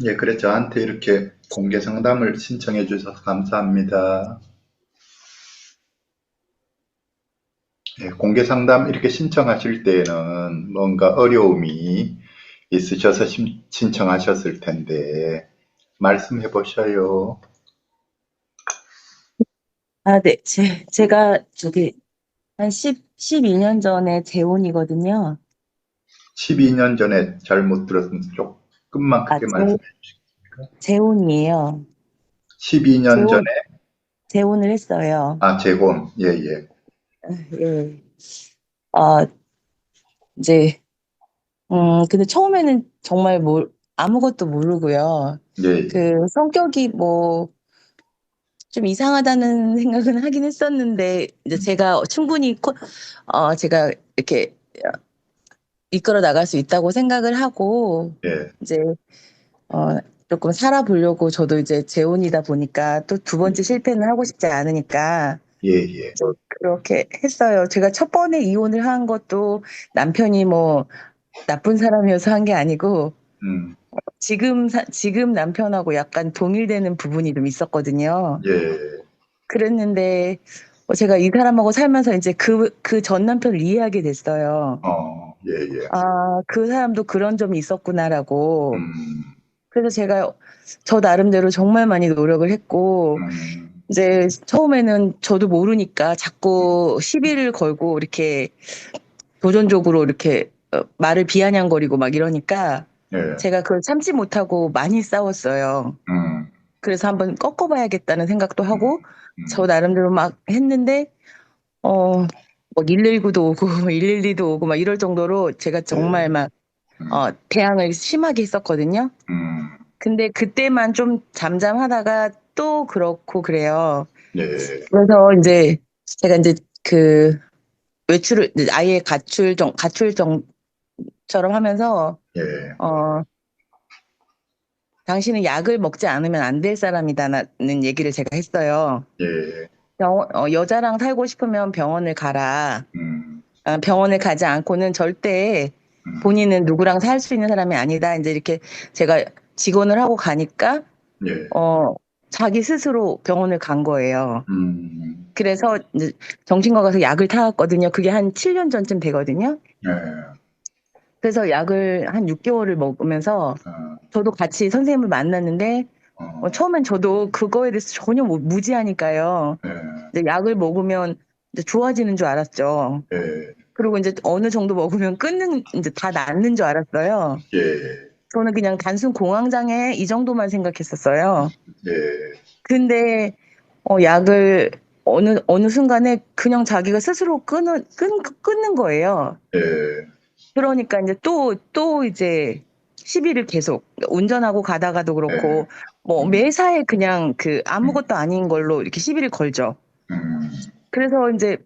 예, 그래, 저한테 이렇게 공개 상담을 신청해 주셔서 감사합니다. 예, 공개 상담 이렇게 신청하실 때에는 뭔가 어려움이 있으셔서 신청하셨을 텐데, 말씀해 보셔요. 아, 네. 제가 저기 한 12년 전에 재혼이거든요. 12년 전에 잘못 들었으면 조금만 아, 크게 말씀해 주시겠습니까? 재혼이에요. 12년 전에, 재혼, 재혼을 했어요. 아, 재혼, 예, 예, 예. 아, 이제, 근데 처음에는 정말 아무것도 모르고요. 예, 예, 그 성격이 뭐 좀 이상하다는 생각은 하긴 했었는데, 이제 제가 충분히, 제가 이렇게 이끌어 나갈 수 있다고 생각을 하고, 예, 이제 어, 조금 살아보려고 저도 이제 재혼이다 보니까 또 두 번째 실패는 하고 싶지 않으니까 예, 예, 좀 그렇게 했어요. 제가 첫 번에 이혼을 한 것도 남편이 뭐 나쁜 사람이어서 한 게 아니고 음, 지금 남편하고 약간 동일되는 부분이 좀 있었거든요. 예, 그랬는데 제가 이 사람하고 살면서 이제 그 전 남편을 이해하게 됐어요. 예, 예, 아, 그 사람도 그런 점이 있었구나라고. 음, 그래서 제가 저 나름대로 정말 많이 노력을 했고, 음, 이제 처음에는 저도 모르니까 자꾸 시비를 걸고 이렇게 도전적으로 이렇게 말을 비아냥거리고 막 이러니까 예, 제가 그걸 참지 못하고 많이 싸웠어요. 음, 그래서 한번 꺾어봐야겠다는 생각도 음, 하고 저 음, 나름대로 막 했는데, 뭐 119도 오고 112도 오고 막 이럴 정도로 제가 정말 예, 막, 음, 대항을 심하게 했었거든요. 음, 근데 그때만 좀 잠잠하다가 또 그렇고 그래요. 예, 그래서 이제 제가 이제 그 외출을 이제 아예 가출정처럼 하면서 예, 어 당신은 약을 먹지 않으면 안 될 사람이다라는 얘기를 제가 했어요. 예, 여자랑 살고 싶으면 병원을 가라. 음, 병원을 가지 않고는 절대 음, 본인은 누구랑 살 수 있는 사람이 아니다. 이제 이렇게 제가 직언을 하고 가니까 예, 어 자기 스스로 병원을 간 거예요. 음, 그래서 이제 정신과 가서 약을 타왔거든요. 그게 한 7년 전쯤 되거든요. 예, 그래서 약을 한 6개월을 먹으면서 어, 저도 같이 선생님을 만났는데 어, 처음엔 저도 그거에 대해서 전혀 무지하니까요. 예, 이제 약을 먹으면 이제 좋아지는 줄 알았죠. 예, 그리고 이제 어느 정도 먹으면 이제 다 낫는 줄 알았어요. 예, 저는 그냥 단순 공황장애 이 정도만 생각했었어요. 예, 근데 약을 어느 순간에 그냥 자기가 스스로 끊는 거예요. 예, 그러니까 이제 또 이제 시비를 계속 운전하고 가다가도 예, 그렇고 뭐 매사에 그냥 그 음, 아무것도 아닌 걸로 이렇게 시비를 걸죠. 음, 그래서 이제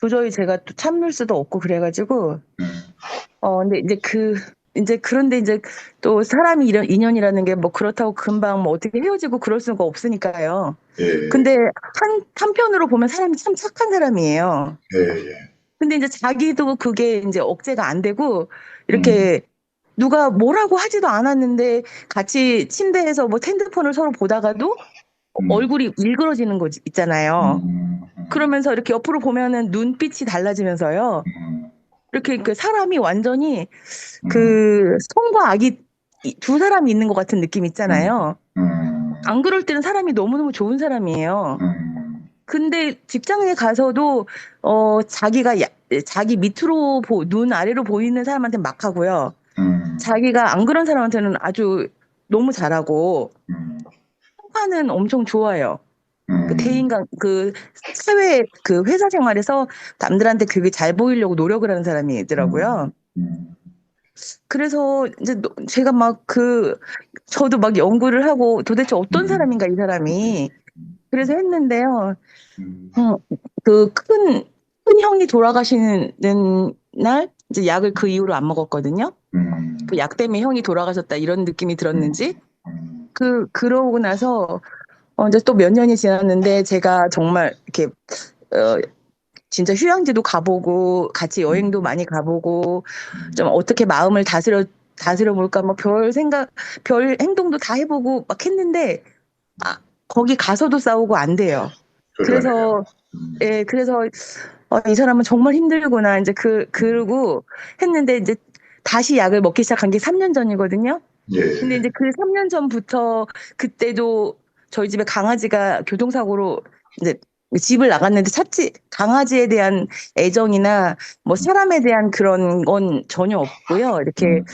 도저히 제가 또 참을 수도 없고 그래가지고 음, 근데 그런데 이제 또 사람이 이런 인연이라는 게 뭐 그렇다고 금방 뭐 어떻게 헤어지고 그럴 수가 없으니까요. 예, 근데 한편으로 보면 사람이 참 착한 사람이에요. 예, 예, 근데 이제 자기도 그게 이제 억제가 안 되고 음, 이렇게 누가 뭐라고 하지도 않았는데 같이 침대에서 뭐 핸드폰을 서로 보다가도 음, 얼굴이 일그러지는 거 있잖아요. 음, 그러면서 이렇게 옆으로 보면은 눈빛이 달라지면서요. 음, 이렇게 그 사람이 완전히 음, 그 성과 악이 두 사람이 있는 것 같은 느낌 음, 있잖아요. 음, 안 그럴 때는 사람이 너무너무 좋은 사람이에요. 음, 근데 직장에 가서도 자기가 자기 밑으로 눈 아래로 보이는 사람한테 막 하고요. 음, 자기가 안 그런 사람한테는 아주 너무 잘하고 음, 평판은 엄청 좋아요. 그 음, 대인관 그 사회 그 회사 생활에서 남들한테 그게 잘 보이려고 노력을 하는 음, 사람이더라고요. 음, 그래서 이제 제가 막 저도 막 연구를 하고 도대체 어떤 음, 사람인가 이 사람이 그래서 했는데요. 음, 음, 큰 형이 돌아가시는 날 이제 약을 그 이후로 안 먹었거든요. 그 음, 약 때문에 형이 돌아가셨다 이런 느낌이 들었는지 음, 그러고 나서 이제 또 몇 년이 지났는데 제가 정말 이렇게 어, 진짜 휴양지도 가보고 같이 음, 여행도 많이 가보고 좀 음, 어떻게 마음을 다스려 볼까 뭐 별 생각 별 행동도 다 해보고 막 했는데 거기 가서도 싸우고 안 돼요. 그러네요. 그래서 예, 그래서 이 사람은 정말 힘들구나. 이제 그러고 했는데 이제 다시 약을 먹기 시작한 게 3년 전이거든요. 근데 예. 이제 그 3년 전부터 그때도 저희 집에 강아지가 교통사고로 이제 집을 나갔는데 강아지에 대한 애정이나 뭐 사람에 대한 그런 건 전혀 없고요. 이렇게 음,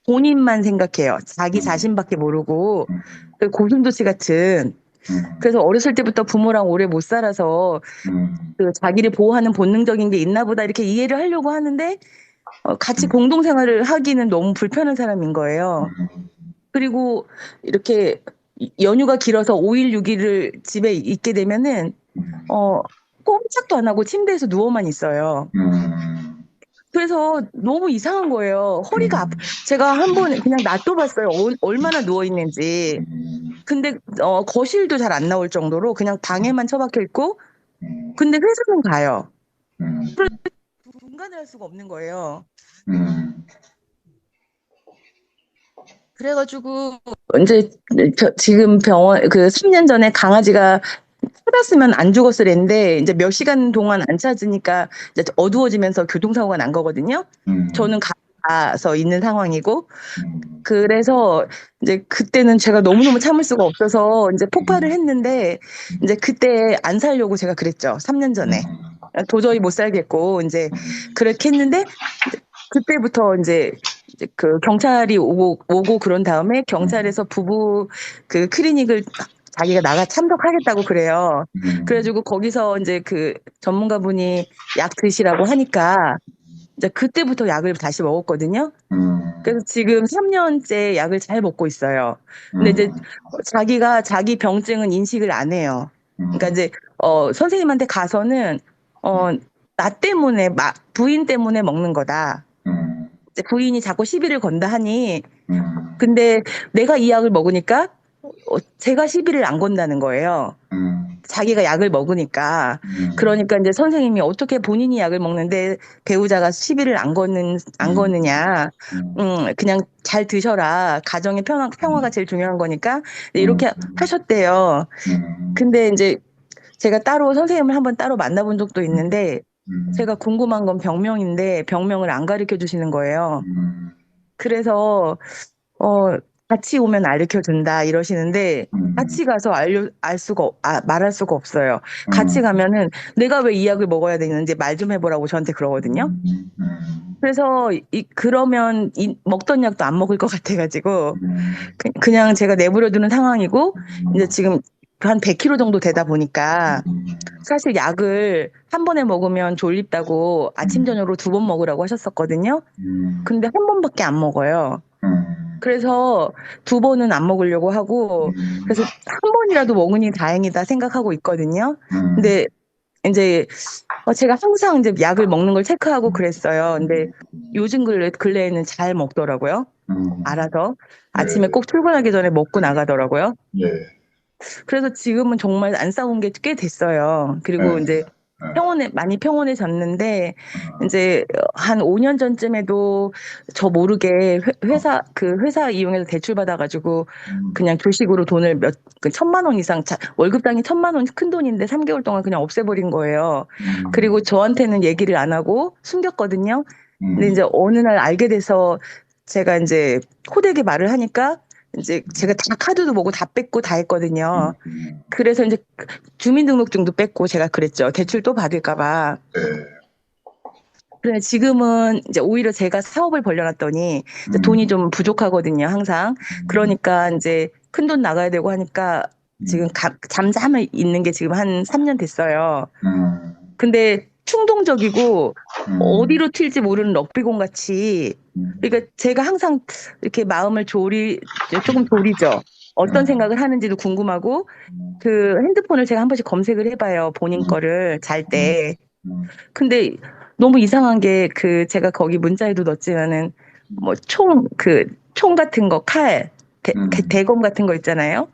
본인만 생각해요. 자기 음, 자신밖에 모르고 음, 그 고슴도치 같은. 음, 그래서 어렸을 때부터 부모랑 오래 못 살아서 음, 그 자기를 보호하는 본능적인 게 있나 보다 이렇게 이해를 하려고 하는데 같이 음, 공동생활을 하기는 너무 불편한 사람인 거예요. 음, 그리고 이렇게 연휴가 길어서 5일, 6일을 집에 있게 되면은 음, 어 꼼짝도 안 하고 침대에서 누워만 있어요. 음, 그래서 너무 이상한 거예요. 제가 한 번 그냥 놔둬봤어요. 얼마나 누워 있는지. 음, 근데 거실도 잘 안 나올 정도로 그냥 방에만 처박혀 있고, 음, 근데 회사는 가요. 음, 분간을 할 수가 없는 거예요. 음, 그래가지고 이제 지금 그 3년 전에 강아지가 찾았으면 안 죽었을랬는데 이제 몇 시간 동안 안 찾으니까 이제 어두워지면서 교통사고가 난 거거든요. 저는 가서 있는 상황이고 그래서 이제 그때는 제가 너무너무 참을 수가 없어서 이제 폭발을 했는데 이제 그때 안 살려고 제가 그랬죠. 3년 전에. 도저히 못 살겠고 이제 그렇게 했는데 그때부터 이제 그 경찰이 오고 그런 다음에 경찰에서 부부 그 클리닉을 자기가 나가 참석하겠다고 그래요. 그래가지고 거기서 이제 그 전문가분이 약 드시라고 하니까 이제 그때부터 약을 다시 먹었거든요. 그래서 지금 3년째 약을 잘 먹고 있어요. 근데 이제 자기가 자기 병증은 인식을 안 해요. 그러니까 이제 선생님한테 가서는 나 때문에 부인 때문에 먹는 거다. 이제 부인이 자꾸 시비를 건다 하니 근데 내가 이 약을 먹으니까 제가 시비를 안 건다는 거예요. 자기가 약을 먹으니까. 그러니까 이제 선생님이 어떻게 본인이 약을 먹는데 배우자가 시비를 안 거느냐. 그냥 잘 드셔라. 가정의 평화가 제일 중요한 거니까. 이렇게 하셨대요. 근데 이제 제가 따로 선생님을 한번 따로 만나본 적도 있는데 제가 궁금한 건 병명인데 병명을 안 가르쳐 주시는 거예요. 그래서 어, 같이 오면 알려 준다 이러시는데 같이 가서 말할 수가 없어요. 같이 가면은 내가 왜 이 약을 먹어야 되는지 말 좀 해보라고 저한테 그러거든요. 그래서 그러면 먹던 약도 안 먹을 것 같아가지고 그냥 제가 내버려 두는 상황이고 이제 지금 한 100kg 정도 되다 보니까 사실 약을 한 번에 먹으면 졸립다고 아침 저녁으로 2번 먹으라고 하셨었거든요. 근데 한 번밖에 안 먹어요. 그래서 2번은 안 먹으려고 하고 그래서 한 번이라도 먹으니 다행이다 생각하고 있거든요. 근데 이제 제가 항상 이제 약을 먹는 걸 체크하고 그랬어요. 근데 요즘 근래에는 잘 먹더라고요. 알아서 아침에 네, 꼭 출근하기 전에 먹고 나가더라고요. 예, 그래서 지금은 정말 안 싸운 게 꽤 됐어요. 그리고 예, 이제 많이 평온해졌는데, 이제 한 5년 전쯤에도 저 모르게 회사 이용해서 대출받아가지고 그냥 주식으로 돈을 그 1,000만 원 이상, 월급당이 1,000만 원 큰 돈인데 3개월 동안 그냥 없애버린 거예요. 그리고 저한테는 얘기를 안 하고 숨겼거든요. 근데 이제 어느 날 알게 돼서 제가 이제 호되게 말을 하니까 이제 제가 다 카드도 뭐고 다 뺐고 다 했거든요. 그래서 이제 주민등록증도 뺐고 제가 그랬죠. 대출 또 받을까 봐. 예, 그래 지금은 이제 오히려 제가 사업을 벌려놨더니 이제 돈이 좀 부족하거든요, 항상. 그러니까 이제 큰돈 나가야 되고 하니까 지금 잠잠해 있는 게 지금 한 3년 됐어요. 근데 충동적이고 어디로 튈지 모르는 럭비공 같이 그러니까 제가 항상 이렇게 조금 졸이죠. 어떤 생각을 하는지도 궁금하고 그 핸드폰을 제가 한 번씩 검색을 해봐요. 본인 거를 잘 때. 근데 너무 이상한 게 그 제가 거기 문자에도 넣었지만은 뭐 총 같은 거, 대검 같은 거 있잖아요.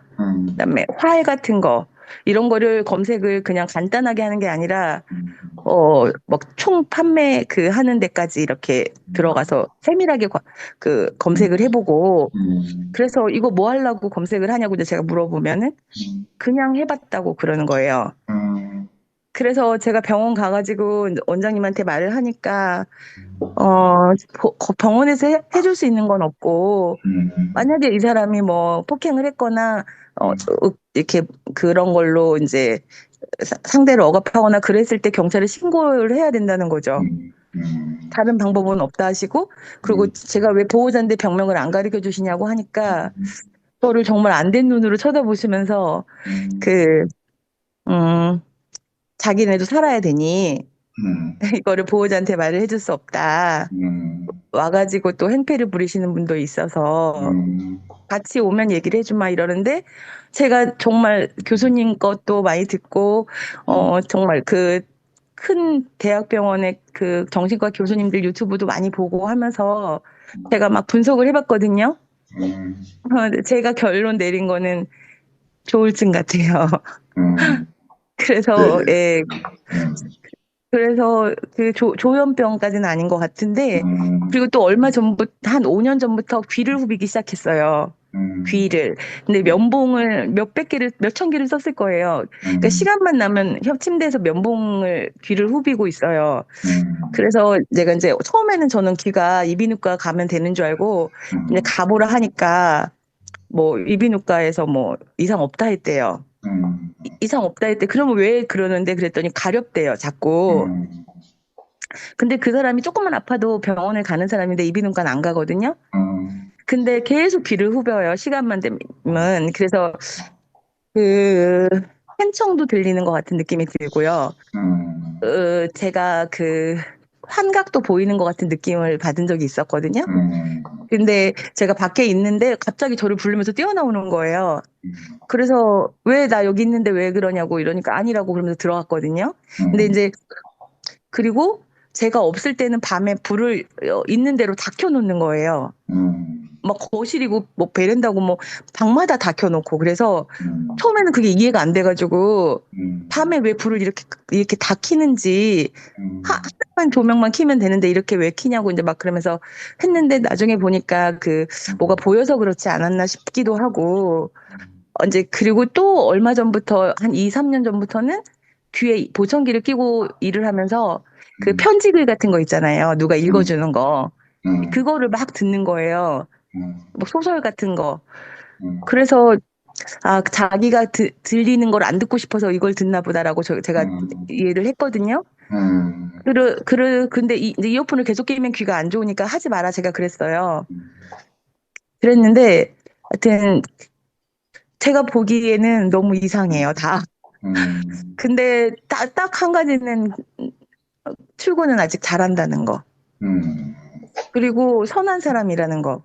그다음에 활 같은 거 이런 거를 검색을 그냥 간단하게 하는 게 아니라 막 총 판매 하는 데까지 이렇게 들어가서 세밀하게 검색을 해보고, 그래서 이거 뭐 하려고 검색을 하냐고 이제 제가 물어보면은 그냥 해봤다고 그러는 거예요. 그래서 제가 병원 가가지고 원장님한테 말을 하니까, 병원에서 해줄 수 있는 건 없고, 만약에 이 사람이 뭐 폭행을 했거나, 이렇게 그런 걸로 이제 상대를 억압하거나 그랬을 때 경찰에 신고를 해야 된다는 거죠. 다른 방법은 없다 하시고, 그리고 제가 왜 보호자인데 병명을 안 가르쳐 주시냐고 하니까, 저를 정말 안 된 눈으로 쳐다보시면서, 그, 음, 자기네도 살아야 되니, 이거를 보호자한테 말을 해줄 수 없다. 와가지고 또 행패를 부리시는 분도 있어서, 같이 오면 얘기를 해주마 이러는데, 제가 정말 교수님 것도 많이 듣고, 정말 큰 대학병원의 정신과 교수님들 유튜브도 많이 보고 하면서 제가 막 분석을 해봤거든요. 제가 결론 내린 거는 조울증 같아요. 그래서, 네. 예. 그래서 조현병까지는 아닌 것 같은데, 그리고 또 얼마 전부터, 한 5년 전부터 귀를 후비기 시작했어요. 귀를. 근데 면봉을 몇천 개를 썼을 거예요. 그러니까 시간만 나면 침대에서 면봉을 귀를 후비고 있어요. 그래서 내가 이제 처음에는 저는 귀가 이비인후과 가면 되는 줄 알고, 이제 가보라 하니까, 뭐, 이비인후과에서 뭐, 이상 없다 했대요. 이상 없다 했대. 그러면 왜 그러는데 그랬더니 가렵대요, 자꾸. 근데 그 사람이 조금만 아파도 병원을 가는 사람인데 이비인후과는 안 가거든요. 근데 계속 귀를 후벼요, 시간만 되면. 그래서 팬청도 들리는 것 같은 느낌이 들고요. 제가 환각도 보이는 것 같은 느낌을 받은 적이 있었거든요. 근데 제가 밖에 있는데 갑자기 저를 부르면서 뛰어나오는 거예요. 그래서 왜 나 여기 있는데 왜 그러냐고 이러니까 아니라고 그러면서 들어갔거든요. 근데 이제 그리고 제가 없을 때는 밤에 불을 있는 대로 다 켜놓는 거예요. 막 거실이고 뭐 베란다고 뭐 방마다 다 켜놓고 그래서 처음에는 그게 이해가 안 돼가지고 밤에 왜 불을 이렇게 다 켜는지 하나만 조명만 켜면 되는데 이렇게 왜 켜냐고 이제 막 그러면서 했는데 나중에 보니까 뭐가 보여서 그렇지 않았나 싶기도 하고 이제 그리고 또 얼마 전부터 한 2, 3년 전부터는 귀에 보청기를 끼고 일을 하면서 편지글 같은 거 있잖아요. 누가 읽어주는 거. 그거를 막 듣는 거예요. 뭐 소설 같은 거. 그래서 자기가 들리는 걸 안 듣고 싶어서 이걸 듣나 보다라고 제가 이해를 했거든요. 근데 이제 이어폰을 계속 끼면 귀가 안 좋으니까 하지 마라 제가 그랬어요. 그랬는데 하여튼 제가 보기에는 너무 이상해요, 다. 근데 딱 한 가지는 출근은 아직 잘한다는 거. 그리고 선한 사람이라는 거.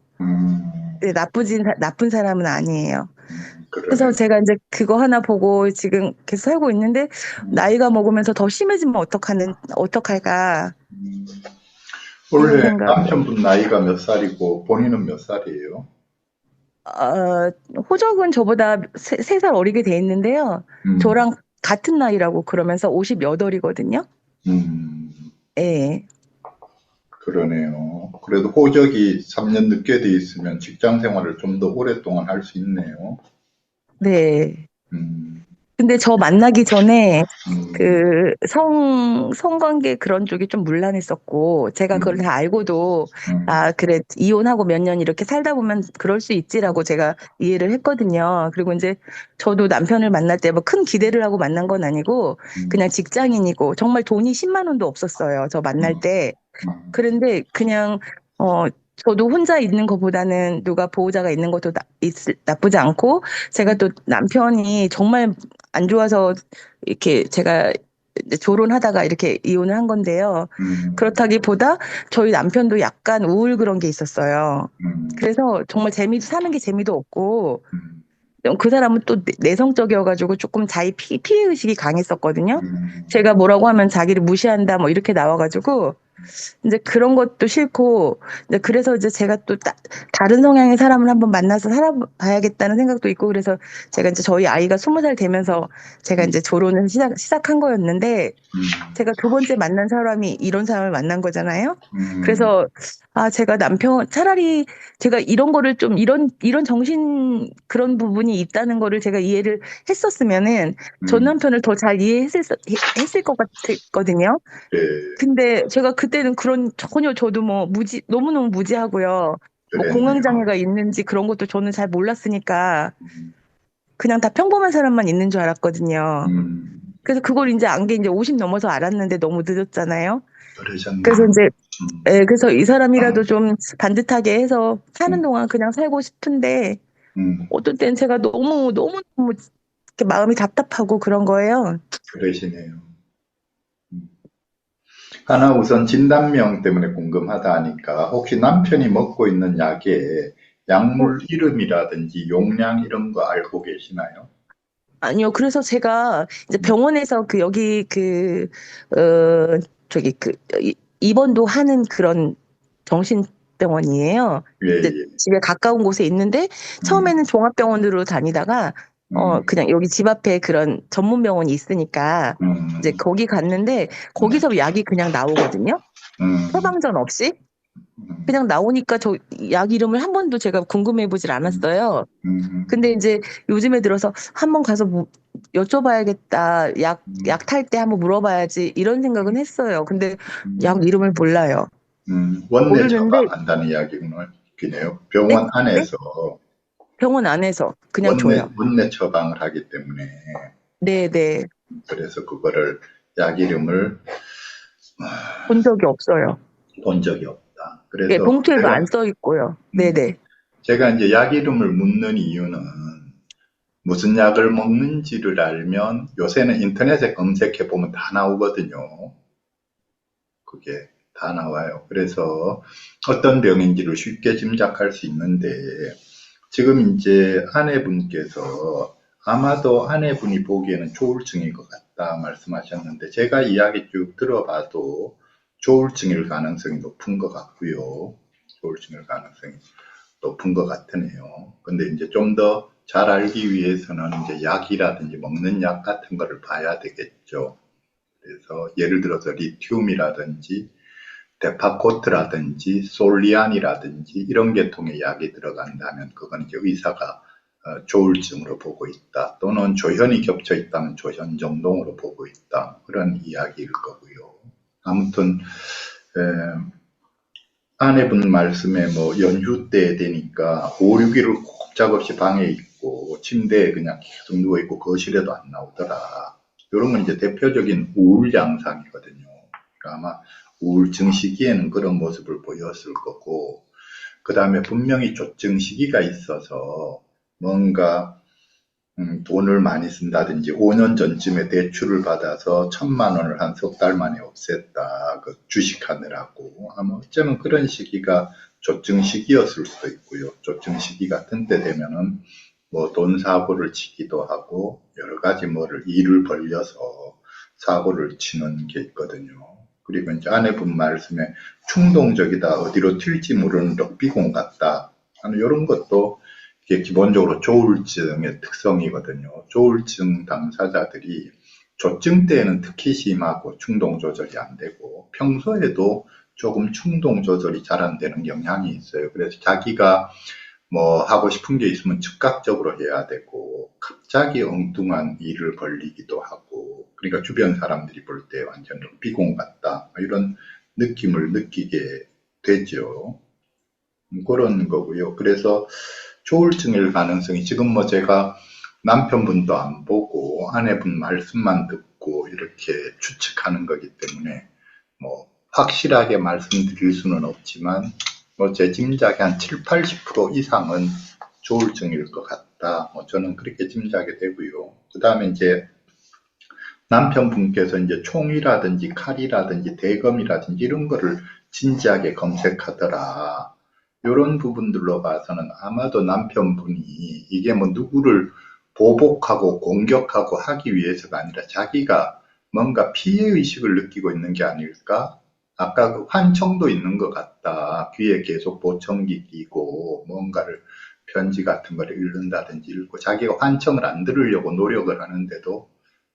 네, 나쁜 사람은 아니에요. 그래서 제가 이제 그거 하나 보고 지금 계속 살고 있는데 나이가 먹으면서 더 심해지면 어떡할까. 이런 원래 생각. 남편분 나이가 몇 살이고 본인은 몇 살이에요? 호적은 저보다 3살 어리게 돼 있는데요. 저랑 같은 나이라고 그러면서 58이거든요. 예. 그러네요. 그래도 호적이 3년 늦게 돼 있으면 직장 생활을 좀 더 오랫동안 할 수 있네요. 네. 음, 근데 저 만나기 전에 음, 성관계 그런 쪽이 좀 문란했었고, 제가 그걸 다 알고도, 그래, 이혼하고 몇 년 이렇게 살다 보면 그럴 수 있지라고 제가 이해를 했거든요. 그리고 이제 저도 남편을 만날 때 뭐 큰 기대를 하고 만난 건 아니고, 그냥 직장인이고, 정말 돈이 10만 원도 없었어요. 저 만날 때. 그런데 그냥, 저도 혼자 있는 것보다는 누가 보호자가 있는 것도 나쁘지 않고, 제가 또 남편이 정말 안 좋아서 이렇게 제가 이제 조론하다가 이렇게 이혼을 한 건데요. 그렇다기보다 저희 남편도 약간 우울 그런 게 있었어요. 그래서 정말 사는 게 재미도 없고, 그 사람은 또 내성적이어가지고 조금 피해 의식이 강했었거든요. 제가 뭐라고 하면 자기를 무시한다 뭐 이렇게 나와가지고 이제 그런 것도 싫고, 이제 그래서 이제 제가 또 다른 성향의 사람을 한번 만나서 살아봐야겠다는 생각도 있고, 그래서 제가 이제 저희 아이가 20살 되면서 제가 이제 조론을 시작한 거였는데, 제가 두 번째 만난 사람이 이런 사람을 만난 거잖아요. 음, 그래서, 제가 차라리 제가 이런 거를 좀, 이런 그런 부분이 있다는 거를 제가 이해를 했었으면은, 전 음, 남편을 더 잘 했을 것 같거든요. 예, 근데 제가 그때는 전혀 저도 뭐 너무너무 무지하고요. 뭐 그랬네요. 공황장애가 있는지 그런 것도 저는 잘 몰랐으니까 음, 그냥 다 평범한 사람만 있는 줄 알았거든요. 음, 그래서 그걸 이제 안 게 이제 50 넘어서 알았는데 너무 늦었잖아요. 그래서 그러셨네요. 이제, 음, 그래서 이 사람이라도 좀 반듯하게 해서 사는 음, 동안 그냥 살고 싶은데 음, 어떤 때는 제가 너무 이렇게 마음이 답답하고 그런 거예요. 그러시네요. 음. 하나 우선 진단명 때문에 궁금하다 하니까 혹시 남편이 먹고 있는 약의 어, 약물 이름이라든지 용량 이런 거 알고 계시나요? 아니요. 그래서 제가 이제 음, 병원에서 어, 입원도 하는 그런 정신병원이에요. 예, 근데 예. 집에 가까운 곳에 있는데 음, 처음에는 종합병원으로 다니다가 음, 그냥 여기 집 앞에 그런 전문 병원이 있으니까 이제 음, 거기 갔는데 네. 거기서 약이 그냥 나오거든요. 음, 처방전 없이 음, 그냥 나오니까 저 약 이름을 한 번도 제가 궁금해 보질 음, 않았어요. 음, 근데 이제 요즘에 들어서 한번 가서 여쭤봐야겠다. 약 탈 때 한번 물어봐야지. 이런 생각은 했어요. 근데 음, 약 이름을 몰라요. 원내 모르는데, 처방한다는 이야기네요. 네? 병원 네? 안에서 병원 안에서 그냥 원내, 줘요. 원내 처방을 하기 때문에 네네. 그래서 그거를 약 이름을 본 적이 없어요. 본 적이 없다. 예, 그래서 봉투에도 안 써 있고요. 음, 네네. 제가 이제 약 이름을 묻는 이유는 무슨 약을 먹는지를 알면 요새는 인터넷에 검색해 보면 다 나오거든요. 그게 다 나와요. 그래서 어떤 병인지를 쉽게 짐작할 수 있는데 지금 이제 아내분께서 아마도 아내분이 보기에는 조울증일 것 같다 말씀하셨는데 제가 이야기 쭉 들어봐도 조울증일 가능성이 높은 것 같고요. 조울증일 가능성이 높은 것 같으네요. 근데 이제 좀 더 잘 알기 위해서는 이제 약이라든지 먹는 약 같은 거를 봐야 되겠죠. 그래서 예를 들어서 리튬이라든지 데파코트라든지 솔리안이라든지 이런 계통의 약이 들어간다면 그건 이제 의사가 조울증으로 보고 있다 또는 조현이 겹쳐 있다면 조현 정동으로 보고 있다 그런 이야기일 거고요. 아무튼 아내분 말씀에 뭐 연휴 때 되니까 5, 6일을 꼼짝없이 방에 있고 침대에 그냥 계속 누워 있고 거실에도 안 나오더라. 이런 건 이제 대표적인 우울 양상이거든요. 그러니까 아마 우울증 시기에는 그런 모습을 보였을 거고, 그 다음에 분명히 조증 시기가 있어서 뭔가 돈을 많이 쓴다든지 5년 전쯤에 대출을 받아서 1,000만 원을 한 석 달 만에 없앴다. 그 주식하느라고. 아마 어쩌면 그런 시기가 조증 시기였을 수도 있고요. 조증 시기 같은 때 되면은 뭐 돈 사고를 치기도 하고 여러 가지 뭐를 일을 벌려서 사고를 치는 게 있거든요. 그리고 이제 아내분 말씀에 충동적이다. 어디로 튈지 모르는 럭비공 같다. 하는 이런 것도 이게 기본적으로 조울증의 특성이거든요. 조울증 당사자들이 조증 때에는 특히 심하고 충동 조절이 안 되고 평소에도 조금 충동 조절이 잘 안 되는 경향이 있어요. 그래서 자기가 뭐 하고 싶은 게 있으면 즉각적으로 해야 되고 갑자기 엉뚱한 일을 벌리기도 하고 그러니까 주변 사람들이 볼 때 완전 비공 같다 이런 느낌을 느끼게 되죠. 그런 거고요. 그래서 조울증일 가능성이 지금 뭐 제가 남편분도 안 보고 아내분 말씀만 듣고 이렇게 추측하는 거기 때문에 뭐 확실하게 말씀드릴 수는 없지만 뭐 제 짐작이 한 7, 80% 이상은 조울증일 것 같다. 뭐 저는 그렇게 짐작이 되고요. 그 다음에 이제 남편분께서 이제 총이라든지 칼이라든지 대검이라든지 이런 거를 진지하게 검색하더라. 이런 부분들로 봐서는 아마도 남편분이 이게 뭐 누구를 보복하고 공격하고 하기 위해서가 아니라 자기가 뭔가 피해의식을 느끼고 있는 게 아닐까? 아까 그 환청도 있는 것 같다. 귀에 계속 보청기 끼고 뭔가를 편지 같은 걸 읽는다든지 읽고 자기가 환청을 안 들으려고 노력을 하는데도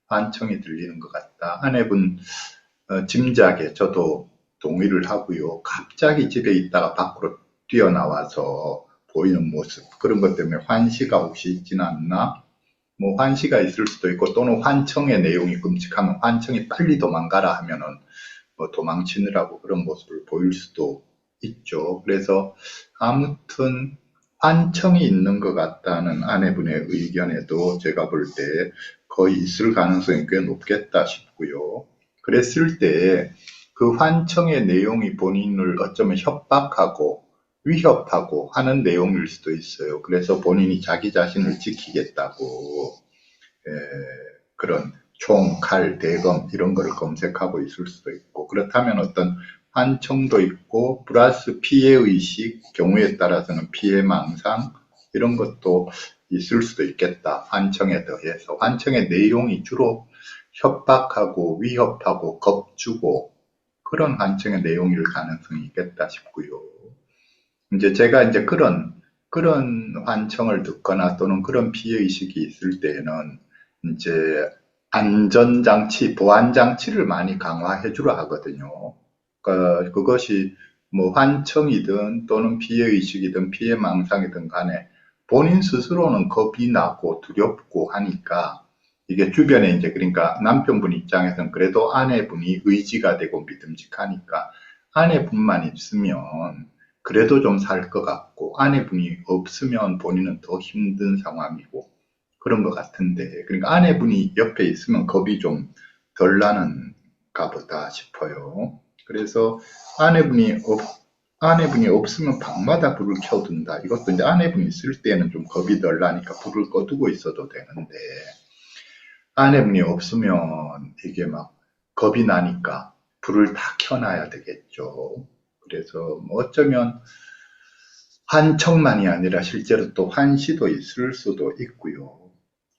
환청이 들리는 것 같다. 아내분 짐작에 저도 동의를 하고요. 갑자기 집에 있다가 밖으로 뛰어나와서 보이는 모습 그런 것 때문에 환시가 혹시 있지는 않나? 뭐 환시가 있을 수도 있고 또는 환청의 내용이 끔찍하면 환청이 빨리 도망가라 하면은 뭐 도망치느라고 그런 모습을 보일 수도 있죠. 그래서 아무튼 환청이 있는 것 같다는 아내분의 의견에도 제가 볼 때 거의 있을 가능성이 꽤 높겠다 싶고요. 그랬을 때 그 환청의 내용이 본인을 어쩌면 협박하고 위협하고 하는 내용일 수도 있어요. 그래서 본인이 자기 자신을 지키겠다고 그런 총, 칼, 대검 이런 거를 검색하고 있을 수도 있고 그렇다면 어떤 환청도 있고 플러스 피해의식, 경우에 따라서는 피해망상 이런 것도 있을 수도 있겠다. 환청에 더해서 환청의 내용이 주로 협박하고 위협하고 겁주고 그런 환청의 내용일 가능성이 있겠다 싶고요. 이제 제가 이제 그런 환청을 듣거나 또는 그런 피해의식이 있을 때에는 이제 안전장치, 보안장치를 많이 강화해 주라 하거든요. 그러니까 그것이 뭐 환청이든 또는 피해의식이든 피해망상이든 간에 본인 스스로는 겁이 나고 두렵고 하니까 이게 주변에 이제 그러니까 남편분 입장에서는 그래도 아내분이 의지가 되고 믿음직하니까 아내분만 있으면 그래도 좀 살 것 같고 아내분이 없으면 본인은 더 힘든 상황이고 그런 것 같은데 그러니까 아내분이 옆에 있으면 겁이 좀 덜 나는가 보다 싶어요. 그래서 아내분이 없으면 방마다 불을 켜둔다. 이것도 이제 아내분이 있을 때는 좀 겁이 덜 나니까 불을 꺼두고 있어도 되는데 아내분이 없으면 이게 막 겁이 나니까 불을 다 켜놔야 되겠죠. 그래서 뭐 어쩌면 환청만이 아니라 실제로 또 환시도 있을 수도 있고요.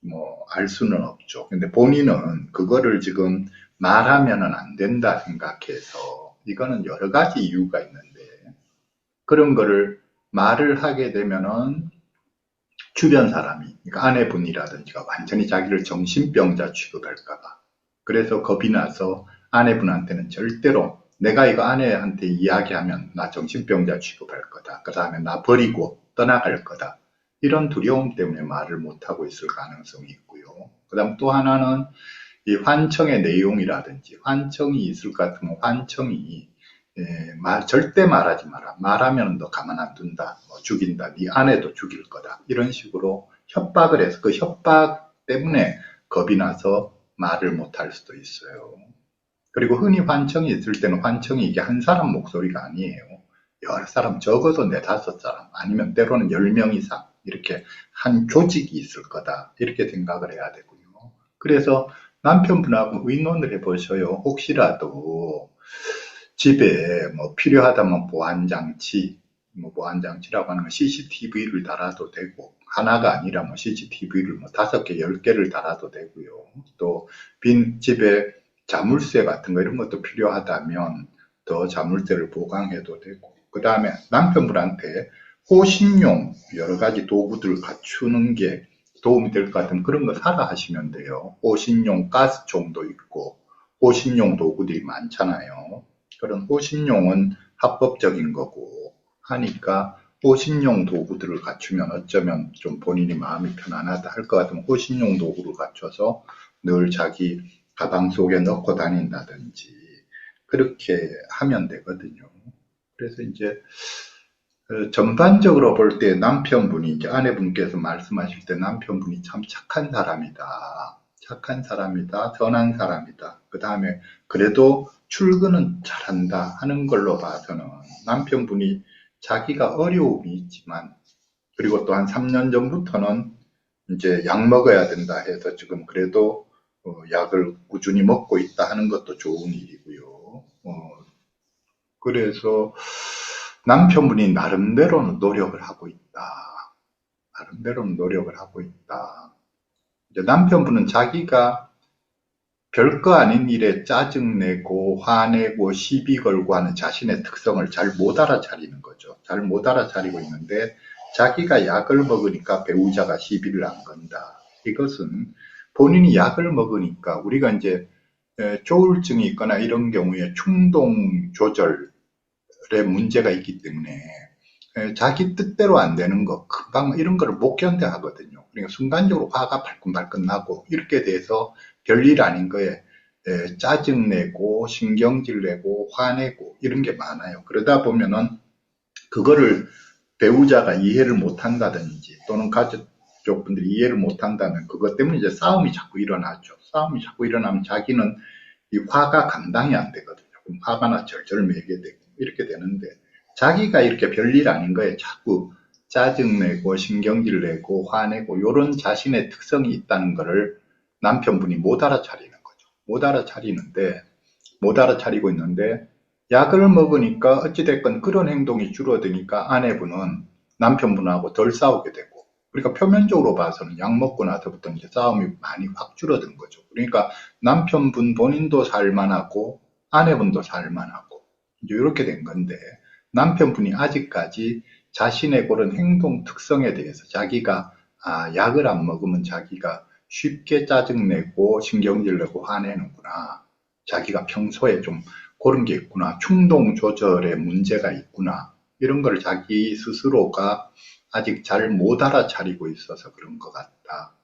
뭐 알 수는 없죠. 근데 본인은 그거를 지금 말하면은 안 된다 생각해서 이거는 여러 가지 이유가 있는데 그런 거를 말을 하게 되면은 주변 사람이 그러니까 아내분이라든지가 완전히 자기를 정신병자 취급할까 봐 그래서 겁이 나서 아내분한테는 절대로 내가 이거 아내한테 이야기하면 나 정신병자 취급할 거다. 그 다음에 나 버리고 떠나갈 거다. 이런 두려움 때문에 말을 못하고 있을 가능성이 있고요. 그 다음 또 하나는 이 환청의 내용이라든지 환청이 있을 것 같으면 환청이 절대 말하지 마라. 말하면 너 가만 안 둔다. 뭐 죽인다. 네 아내도 죽일 거다. 이런 식으로 협박을 해서 그 협박 때문에 겁이 나서 말을 못할 수도 있어요. 그리고 흔히 환청이 있을 때는 환청이 이게 한 사람 목소리가 아니에요. 여러 사람 적어도 네다섯 사람 아니면 때로는 10명 이상 이렇게 한 조직이 있을 거다. 이렇게 생각을 해야 되고요. 그래서 남편분하고 의논을 해보셔요. 혹시라도 집에 뭐 필요하다면 보안장치, 뭐 보안장치라고 하는 건 CCTV를 달아도 되고, 하나가 아니라 뭐 CCTV를 뭐 5개, 10개를 달아도 되고요. 또 빈 집에 자물쇠 같은 거 이런 것도 필요하다면 더 자물쇠를 보강해도 되고, 그 다음에 남편분한테 호신용 여러 가지 도구들을 갖추는 게 도움이 될 것 같으면 그런 거 사라 하시면 돼요. 호신용 가스총도 있고, 호신용 도구들이 많잖아요. 그런 호신용은 합법적인 거고 하니까 호신용 도구들을 갖추면 어쩌면 좀 본인이 마음이 편안하다 할 것 같으면 호신용 도구를 갖춰서 늘 자기 가방 속에 넣고 다닌다든지 그렇게 하면 되거든요. 그래서 이제 전반적으로 볼 때 남편분이 이제 아내분께서 말씀하실 때 남편분이 참 착한 사람이다. 착한 사람이다. 선한 사람이다. 그 다음에 그래도 출근은 잘한다 하는 걸로 봐서는 남편분이 자기가 어려움이 있지만 그리고 또 한 3년 전부터는 이제 약 먹어야 된다 해서 지금 그래도 약을 꾸준히 먹고 있다 하는 것도 좋은 일이고요. 그래서 남편분이 나름대로는 노력을 하고 있다. 나름대로는 노력을 하고 있다. 이제 남편분은 자기가 별거 아닌 일에 짜증내고 화내고 시비 걸고 하는 자신의 특성을 잘 못 알아차리는 거죠. 잘 못 알아차리고 있는데 자기가 약을 먹으니까 배우자가 시비를 안 건다. 이것은 본인이 약을 먹으니까 우리가 이제 조울증이 있거나 이런 경우에 충동 조절에 문제가 있기 때문에 자기 뜻대로 안 되는 거, 금방 이런 거를 못 견뎌 하거든요. 그러니까 순간적으로 화가 발끈발끈 나고 이렇게 돼서 별일 아닌 거에 짜증내고 신경질 내고 화내고 이런 게 많아요. 그러다 보면은 그거를 배우자가 이해를 못 한다든지 또는 가족분들이 이해를 못 한다면 그것 때문에 이제 싸움이 자꾸 일어나죠. 싸움이 자꾸 일어나면 자기는 이 화가 감당이 안 되거든요. 그럼 화가 나 절절 매게 되고 이렇게 되는데 자기가 이렇게 별일 아닌 거에 자꾸 짜증내고 신경질 내고 화내고 이런 자신의 특성이 있다는 것을 남편분이 못 알아차리는 거죠. 못 알아차리고 있는데 약을 먹으니까 어찌됐건 그런 행동이 줄어드니까 아내분은 남편분하고 덜 싸우게 되고 그러니까 표면적으로 봐서는 약 먹고 나서부터 이제 싸움이 많이 확 줄어든 거죠. 그러니까 남편분 본인도 살만하고 아내분도 살만하고 이제 이렇게 된 건데 남편분이 아직까지 자신의 그런 행동 특성에 대해서 자기가 약을 안 먹으면 자기가 쉽게 짜증내고 신경질내고 화내는구나. 자기가 평소에 좀 그런 게 있구나. 충동 조절에 문제가 있구나. 이런 걸 자기 스스로가 아직 잘 못 알아차리고 있어서 그런 것 같다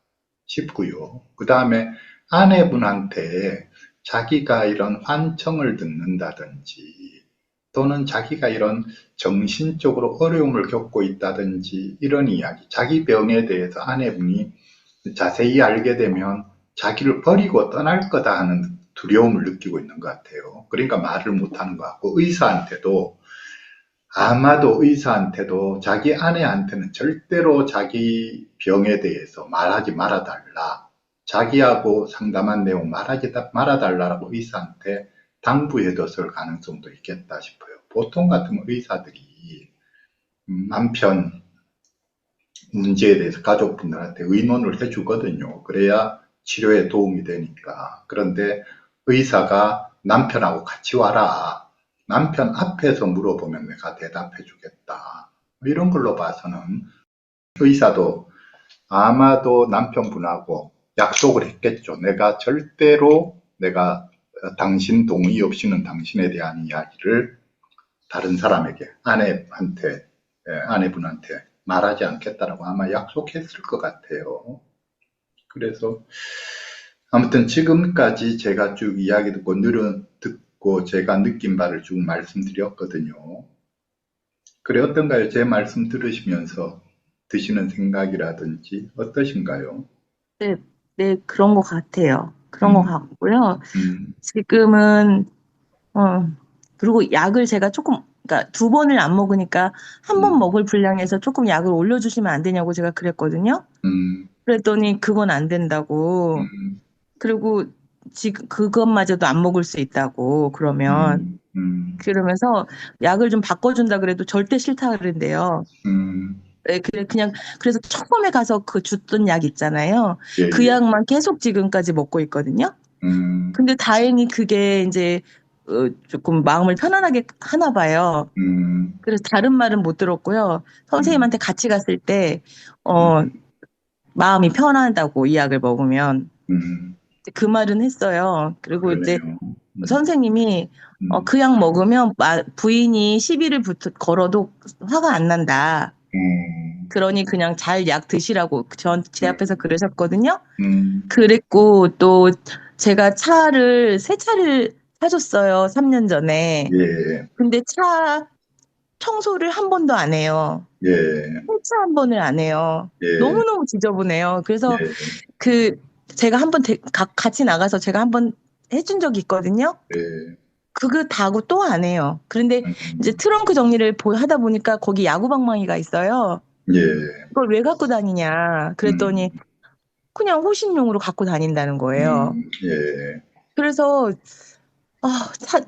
싶고요. 그 다음에 아내분한테 자기가 이런 환청을 듣는다든지 또는 자기가 이런 정신적으로 어려움을 겪고 있다든지 이런 이야기, 자기 병에 대해서 아내분이 자세히 알게 되면 자기를 버리고 떠날 거다 하는 두려움을 느끼고 있는 것 같아요. 그러니까 말을 못하는 것 같고 아마도 의사한테도 자기 아내한테는 절대로 자기 병에 대해서 말하지 말아달라. 자기하고 상담한 내용 말하지 말아달라고 의사한테 당부해뒀을 가능성도 있겠다 싶어요. 보통 같은 의사들이 남편 문제에 대해서 가족분들한테 의논을 해주거든요. 그래야 치료에 도움이 되니까. 그런데 의사가 남편하고 같이 와라. 남편 앞에서 물어보면 내가 대답해 주겠다. 이런 걸로 봐서는 의사도 아마도 남편분하고 약속을 했겠죠. 내가 당신 동의 없이는 당신에 대한 이야기를 다른 사람에게, 아내분한테 말하지 않겠다라고 아마 약속했을 것 같아요. 그래서 아무튼 지금까지 제가 쭉 이야기 듣고 제가 느낀 바를 쭉 말씀드렸거든요. 그래 어떤가요? 제 말씀 들으시면서 드시는 생각이라든지 어떠신가요? 네, 네, 그런 것 같아요. 그런 것 음, 같고요. 음, 지금은, 어, 그리고 약을 제가 조금, 그러니까 두 번을 안 먹으니까 한 번 음, 먹을 분량에서 조금 약을 올려주시면 안 되냐고 제가 그랬거든요. 음, 그랬더니 그건 안 된다고. 음, 그리고 지금 그것마저도 안 먹을 수 있다고, 그러면. 그러면서 약을 좀 바꿔준다 그래도 절대 싫다 그런데요. 음, 네, 그래서 처음에 가서 그 줬던 약 있잖아요. 예, 그 예, 약만 계속 지금까지 먹고 있거든요. 음, 근데 다행히 그게 이제 조금 마음을 편안하게 하나 봐요. 음, 그래서 다른 말은 못 들었고요. 음, 선생님한테 같이 갔을 때, 음, 마음이 편하다고 이 약을 먹으면. 음, 그 말은 했어요. 그리고 이제 그러네요. 선생님이 음, 그 약 먹으면 부인이 시비를 걸어도 화가 안 난다. 음, 그러니 그냥 잘 약 드시라고 제 음, 앞에서 그러셨거든요. 음, 그랬고 또 제가 새 차를 사줬어요. 3년 전에. 예, 근데 차 청소를 한 번도 안 해요. 예, 세차 한 번을 안 해요. 예, 너무너무 지저분해요. 그래서 예, 그 제가 한번 같이 나가서 제가 한번 해준 적이 있거든요. 예, 그거 다 하고 또 안 해요. 그런데 이제 음, 트렁크 정리를 하다 보니까 거기 야구방망이가 있어요. 예, 그걸 왜 갖고 다니냐. 그랬더니 음, 그냥 호신용으로 갖고 다닌다는 거예요. 예, 그래서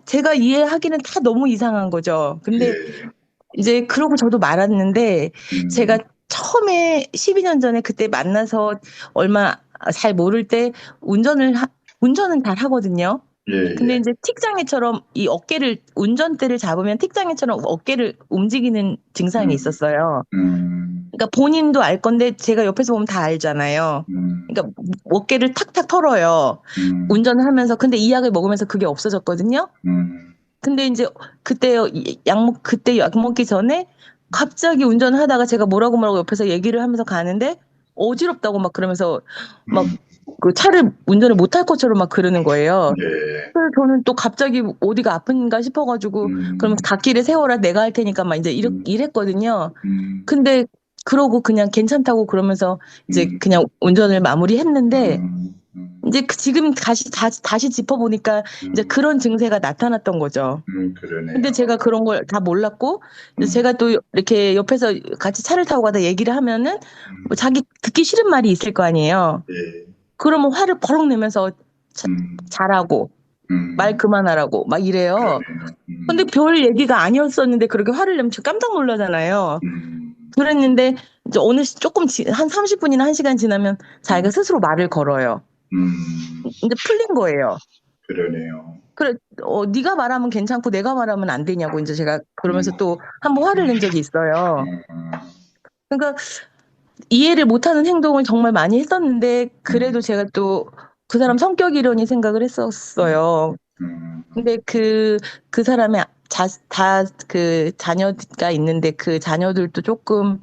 제가 이해하기는 다 너무 이상한 거죠. 근데 예, 이제 그러고 저도 말았는데 제가 음, 처음에 12년 전에 그때 만나서 얼마 잘 모를 때 운전을 운전은 잘 하거든요. 예, 근데 예. 이제 틱장애처럼 이 어깨를 운전대를 잡으면 틱장애처럼 어깨를 움직이는 증상이 음, 있었어요. 음, 그러니까 본인도 알 건데 제가 옆에서 보면 다 알잖아요. 음, 그러니까 어깨를 탁탁 털어요. 음, 운전을 하면서. 근데 이 약을 먹으면서 그게 없어졌거든요. 음, 근데 이제 그때 약 먹기 전에 갑자기 운전을 하다가 제가 뭐라고 옆에서 얘기를 하면서 가는데 어지럽다고 막 그러면서 막 음, 그 차를 운전을 못할 것처럼 막 그러는 거예요. 예, 그래서 저는 또 갑자기 어디가 아픈가 싶어가지고 그럼 음, 갓길에 세워라 내가 할 테니까 막 이제 음, 이랬거든요. 음, 근데 그러고 그냥 괜찮다고 그러면서 이제 음, 그냥 운전을 마무리했는데 이제 지금 다시 짚어보니까 이제 음, 그런 증세가 나타났던 거죠. 근데 그러네요. 제가 그런 걸 다 몰랐고 이제 음, 제가 또 이렇게 옆에서 같이 차를 타고 가다 얘기를 하면은 뭐 음, 자기 듣기 싫은 말이 있을 거 아니에요. 예, 그러면 화를 버럭 내면서 음, 잘하고 말 음, 그만하라고 막 이래요. 그러네요. 근데 별 얘기가 아니었었는데 그렇게 화를 내면 저 깜짝 놀라잖아요. 음, 그랬는데 이제 한 30분이나 1시간 지나면 자기가 음, 스스로 말을 걸어요. 음, 이제 풀린 거예요. 그러네요. 그래, 네가 말하면 괜찮고 내가 말하면 안 되냐고 이제 제가 그러면서 음, 또 한 번 화를 낸 적이 있어요. 음, 그러니까 이해를 못하는 행동을 정말 많이 했었는데 그래도 음, 제가 또 그 사람 성격이려니 생각을 음, 했었어요. 음, 근데 그 사람의 그 자녀가 있는데 그 자녀들도 조금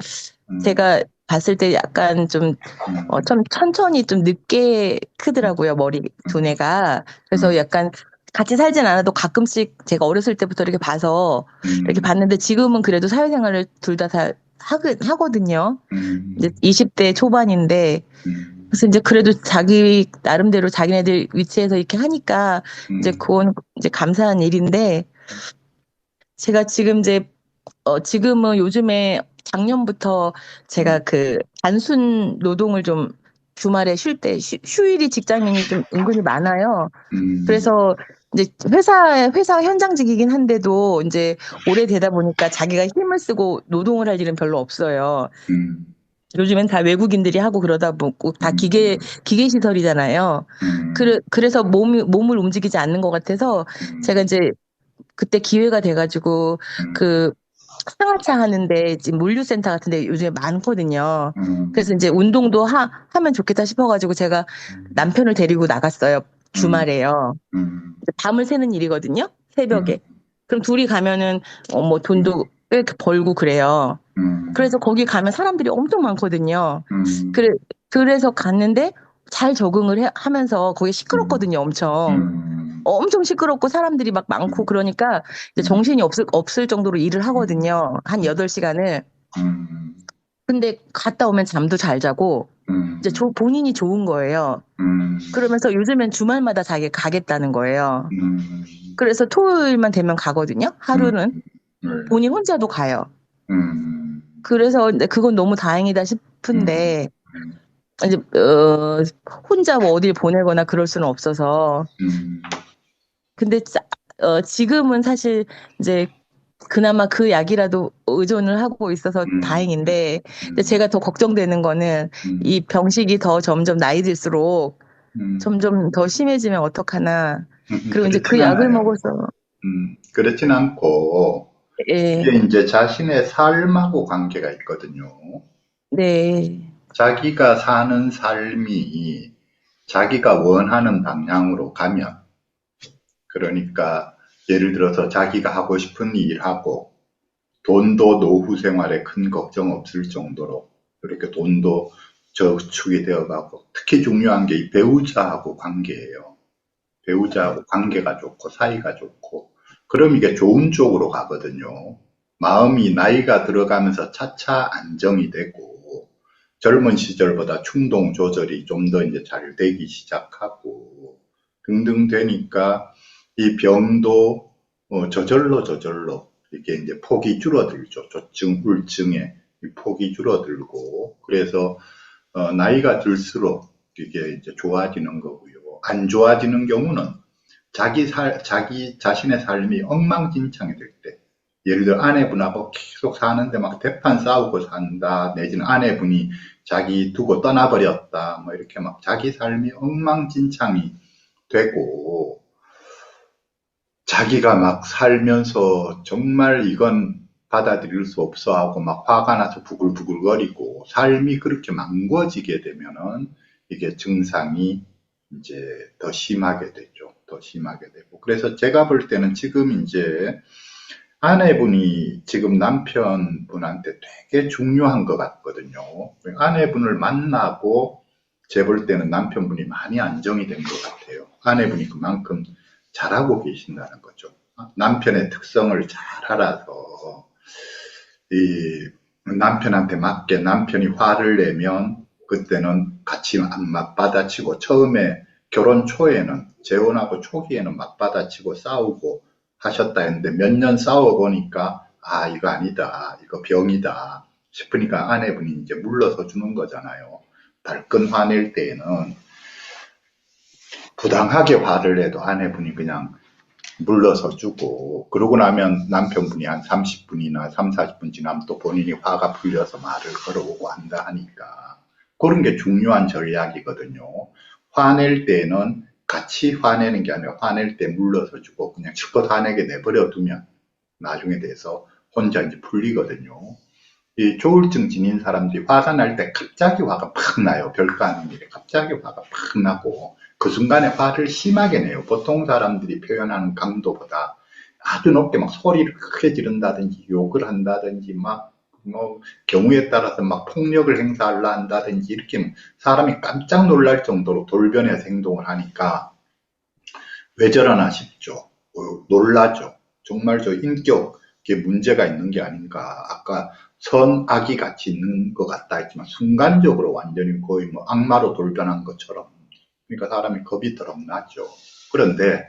음, 제가 봤을 때 약간 좀 천천히 좀 늦게 크더라고요, 머리 음, 두뇌가. 그래서 음, 약간 같이 살진 않아도 가끔씩 제가 어렸을 때부터 이렇게 봐서 이렇게 음, 봤는데 지금은 그래도 사회생활을 둘 다 하거든요. 이제 음, 20대 초반인데. 음, 그래서 이제 그래도 자기 나름대로 자기네들 위치에서 이렇게 하니까 이제 음, 그건 이제 감사한 일인데 제가 지금은 요즘에 작년부터 제가 음, 그 단순 노동을 좀 주말에 쉴 때 휴일이 직장인이 좀 은근히 많아요. 음, 그래서 이제 회사 현장직이긴 한데도 이제 오래되다 보니까 자기가 힘을 쓰고 노동을 할 일은 별로 없어요. 음, 요즘엔 다 외국인들이 하고 그러다 보고 다 음, 기계 시설이잖아요. 그래서 몸을 움직이지 않는 것 같아서 제가 음, 이제 그때 기회가 돼가지고 음, 그 상하차 하는데 지금 물류센터 같은 데 요즘에 많거든요. 그래서 음, 이제 운동도 하면 좋겠다 싶어가지고 제가 남편을 데리고 나갔어요. 음, 주말에요. 음, 밤을 새는 일이거든요. 음, 새벽에. 그럼 둘이 가면은 뭐 돈도 꽤 벌고 그래요. 그래서 거기 가면 사람들이 엄청 많거든요. 그래, 그래서 갔는데 잘 적응을 하면서 거기 시끄럽거든요, 엄청. 엄청 시끄럽고 사람들이 막 많고 그러니까 이제 정신이 없을 정도로 일을 하거든요. 한 8시간을. 근데 갔다 오면 잠도 잘 자고 이제 본인이 좋은 거예요. 그러면서 요즘엔 주말마다 자기 가겠다는 거예요. 그래서 토요일만 되면 가거든요. 하루는. 본인 혼자도 가요. 그래서 이제 그건 너무 다행이다 싶은데 이제 혼자 뭐 어딜 보내거나 그럴 수는 없어서 근데 지금은 사실 이제 그나마 그 약이라도 의존을 하고 있어서 다행인데 근데 제가 더 걱정되는 거는 이 병식이 더 점점 나이 들수록 점점 더 심해지면 어떡하나. 그리고 이제 그렇진 그 약을 않아요. 먹어서 그렇진 않고, 예, 이게 이제 자신의 삶하고 관계가 있거든요. 네, 자기가 사는 삶이 자기가 원하는 방향으로 가면, 그러니까 예를 들어서 자기가 하고 싶은 일하고, 돈도 노후 생활에 큰 걱정 없을 정도로, 그렇게 돈도 저축이 되어가고, 특히 중요한 게 이 배우자하고 관계예요. 배우자하고 관계가 좋고, 사이가 좋고, 그럼 이게 좋은 쪽으로 가거든요. 마음이 나이가 들어가면서 차차 안정이 되고, 젊은 시절보다 충동 조절이 좀 더 이제 잘 되기 시작하고, 등등 되니까 이 병도 저절로 이게 이제 폭이 줄어들죠. 조증, 우울증의 폭이 줄어들고, 그래서 나이가 들수록 이게 이제 좋아지는 거고요. 안 좋아지는 경우는 자기 자신의 삶이 엉망진창이 될 때, 예를 들어 아내분하고 계속 사는데 막 대판 싸우고 산다, 내지는 아내분이 자기 두고 떠나버렸다, 뭐 이렇게 막 자기 삶이 엉망진창이 되고, 자기가 막 살면서 정말 이건 받아들일 수 없어 하고 막 화가 나서 부글부글거리고 삶이 그렇게 망궈지게 되면은 이게 증상이 이제 더 심하게 되죠. 더 심하게 되고. 그래서 제가 볼 때는 지금 이제 아내분이 지금 남편분한테 되게 중요한 것 같거든요. 아내분을 만나고 제 볼 때는 남편분이 많이 안정이 된 것 같아요. 아내분이 그만큼 잘하고 계신다는 거죠. 남편의 특성을 잘 알아서 이 남편한테 맞게 남편이 화를 내면 그때는 같이 안 맞받아치고 처음에 결혼 초에는 재혼하고 초기에는 맞받아치고 싸우고 하셨다 했는데 몇 년 싸워보니까 아 이거 아니다 이거 병이다 싶으니까 아내분이 이제 물러서 주는 거잖아요. 발끈 화낼 때에는 부당하게 화를 내도 아내분이 그냥 물러서 주고 그러고 나면 남편분이 한 30분이나 3, 40분 지나면 또 본인이 화가 풀려서 말을 걸어오고 한다 하니까 그런 게 중요한 전략이거든요. 화낼 때는 같이 화내는 게 아니라 화낼 때 물러서 주고 그냥 실컷 화내게 내버려 두면 나중에 돼서 혼자 이제 풀리거든요. 이 조울증 지닌 사람들이 화가 날 때 갑자기 화가 팍 나요. 별거 아닌 일에 갑자기 화가 팍 나고 그 순간에 화를 심하게 내요. 보통 사람들이 표현하는 강도보다 아주 높게 막 소리를 크게 지른다든지 욕을 한다든지 막 뭐 경우에 따라서 막 폭력을 행사하려 한다든지 이렇게 사람이 깜짝 놀랄 정도로 돌변해서 행동을 하니까 왜 저러나 싶죠. 놀라죠. 정말 저 인격에 문제가 있는 게 아닌가. 아까 선악이 같이 있는 것 같다 했지만 순간적으로 완전히 거의 뭐 악마로 돌변한 것처럼 그러니까 사람이 겁이 더럽 나죠. 그런데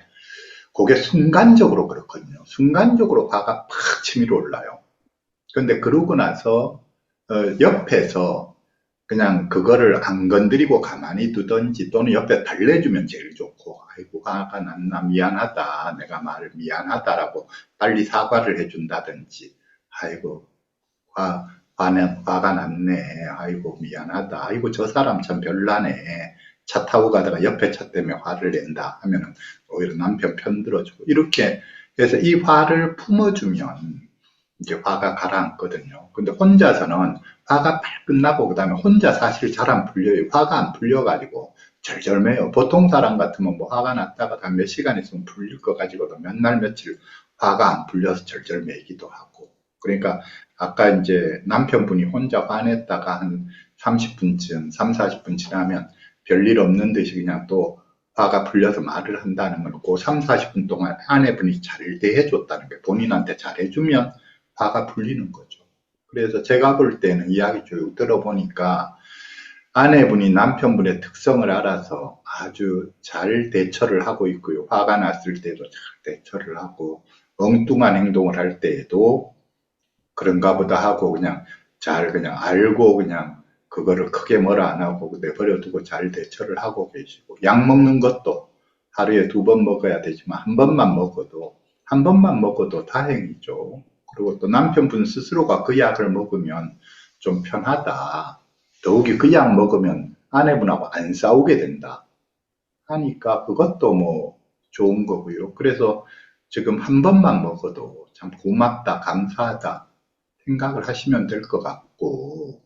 그게 순간적으로 그렇거든요. 순간적으로 화가 팍 치밀어 올라요. 그런데 그러고 나서 옆에서 그냥 그거를 안 건드리고 가만히 두든지 또는 옆에 달래주면 제일 좋고 아이고 화가 났나 미안하다 내가 말을 미안하다라고 빨리 사과를 해준다든지 아이고 화가 났네 아이고 미안하다 아이고 저 사람 참 별나네 차 타고 가다가 옆에 차 때문에 화를 낸다 하면은 오히려 남편 편 들어주고 이렇게 해서 이 화를 품어주면 이제 화가 가라앉거든요. 근데 혼자서는 화가 팍 끝나고 그다음에 혼자 사실 잘 안 풀려요. 화가 안 풀려가지고 절절매요. 보통 사람 같으면 뭐 화가 났다가 한 몇 시간 있으면 풀릴 거 가지고도 몇 날 며칠 화가 안 풀려서 절절매기도 하고. 그러니까 아까 이제 남편분이 혼자 화냈다가 한 30분쯤, 3, 40분 지나면 별일 없는 듯이 그냥 또 화가 풀려서 말을 한다는 건 그 3, 40분 동안 아내분이 잘 대해줬다는 게 본인한테 잘해주면 화가 풀리는 거죠. 그래서 제가 볼 때는 이야기 쭉 들어보니까 아내분이 남편분의 특성을 알아서 아주 잘 대처를 하고 있고요. 화가 났을 때도 잘 대처를 하고 엉뚱한 행동을 할 때에도 그런가 보다 하고 그냥 알고 그냥 그거를 크게 뭐라 안 하고 내버려 두고 잘 대처를 하고 계시고 약 먹는 것도 하루에 2번 먹어야 되지만 한 번만 먹어도 다행이죠. 그리고 또 남편분 스스로가 그 약을 먹으면 좀 편하다. 더욱이 그 약 먹으면 아내분하고 안 싸우게 된다. 하니까 그것도 뭐 좋은 거고요. 그래서 지금 한 번만 먹어도 참 고맙다, 감사하다 생각을 하시면 될 것 같고,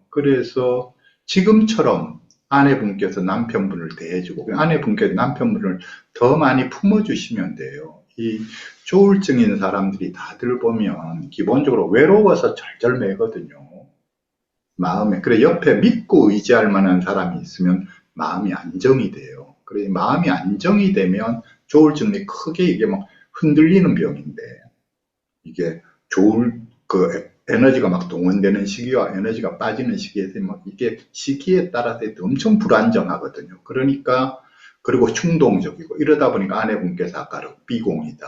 그래서 지금처럼 아내분께서 남편분을 대해주고 아내분께서 남편분을 더 많이 품어주시면 돼요. 이 조울증인 사람들이 다들 보면 기본적으로 외로워서 절절매거든요. 마음에. 그래 옆에 믿고 의지할 만한 사람이 있으면 마음이 안정이 돼요. 그래 마음이 안정이 되면 조울증이 크게 이게 막 흔들리는 병인데 이게 그 에너지가 막 동원되는 시기와 에너지가 빠지는 시기에서 막 이게 시기에 따라서 엄청 불안정하거든요. 그러니까 그리고 충동적이고 이러다 보니까 아내분께서 아까 비공이다.